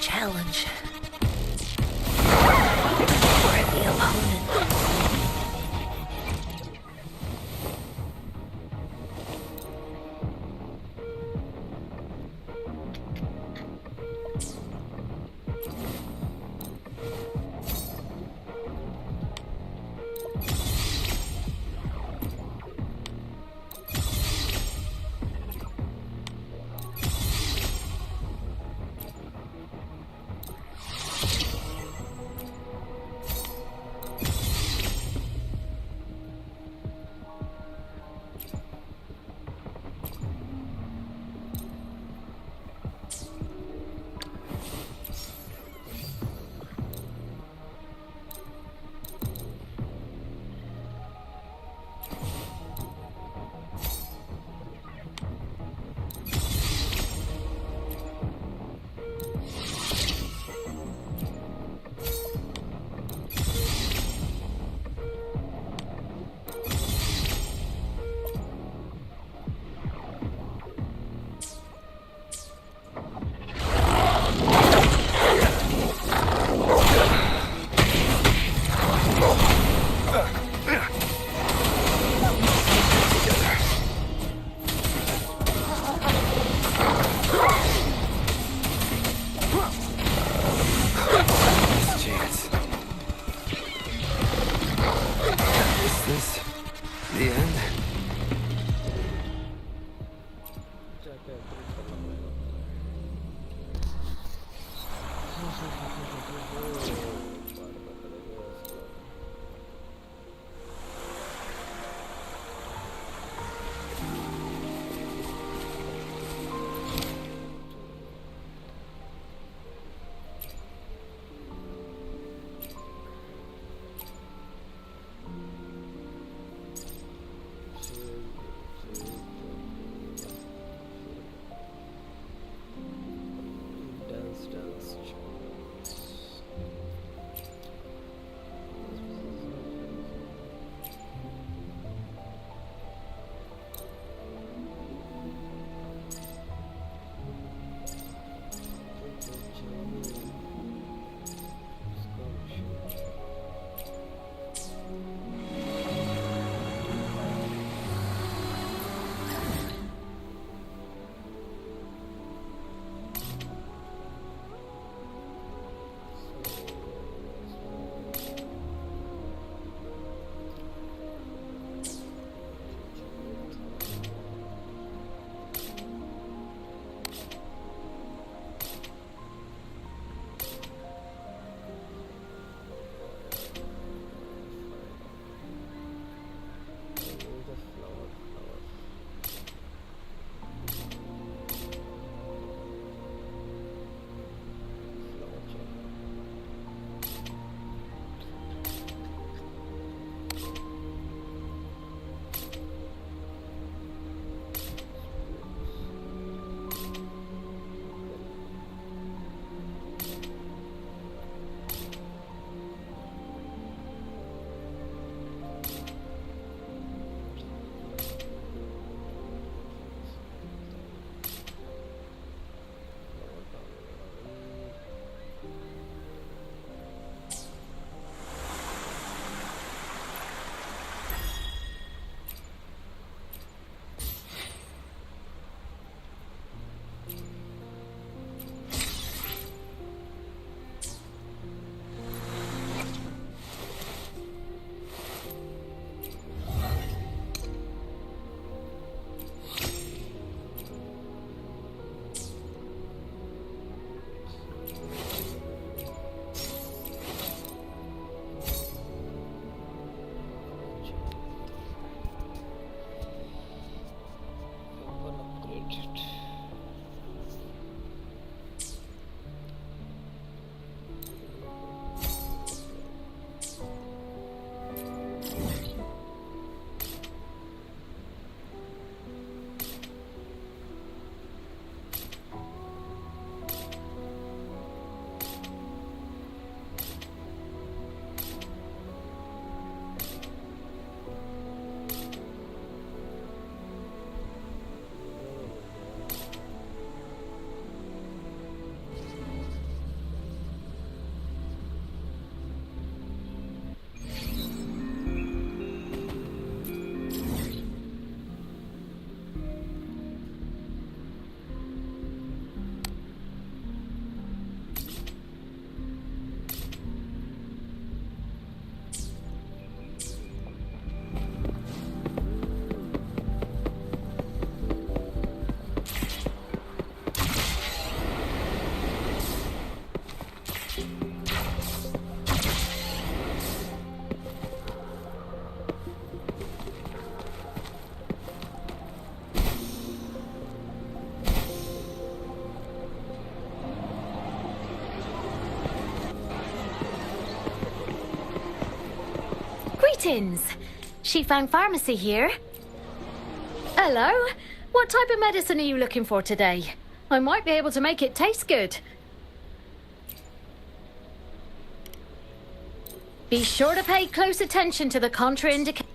Challenge. Worthy opponent. Greetings! Shifang Pharmacy here. Hello. What type of medicine are you looking for today? I might be able to make it taste good. Be sure to pay close attention to the contraindications.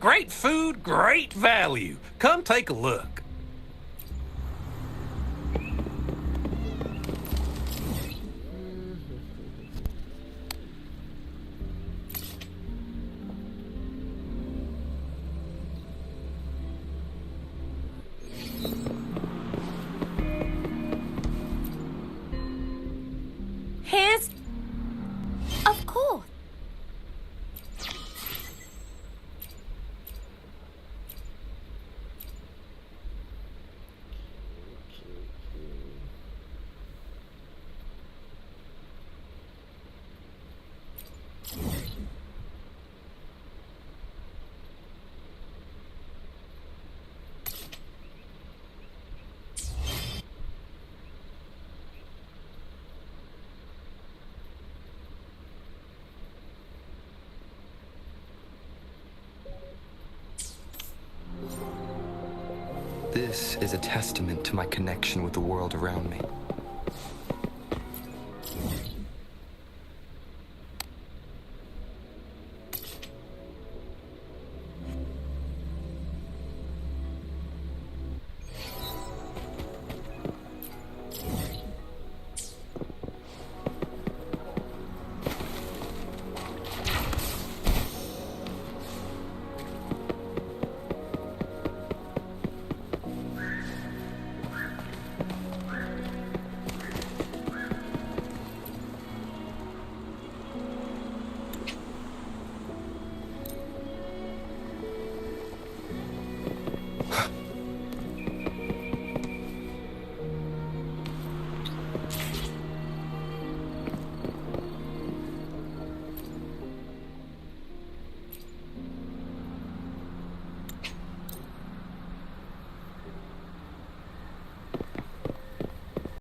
Great food, great value. Come take a look. Here's... Of course. This is a testament to my connection with the world around me.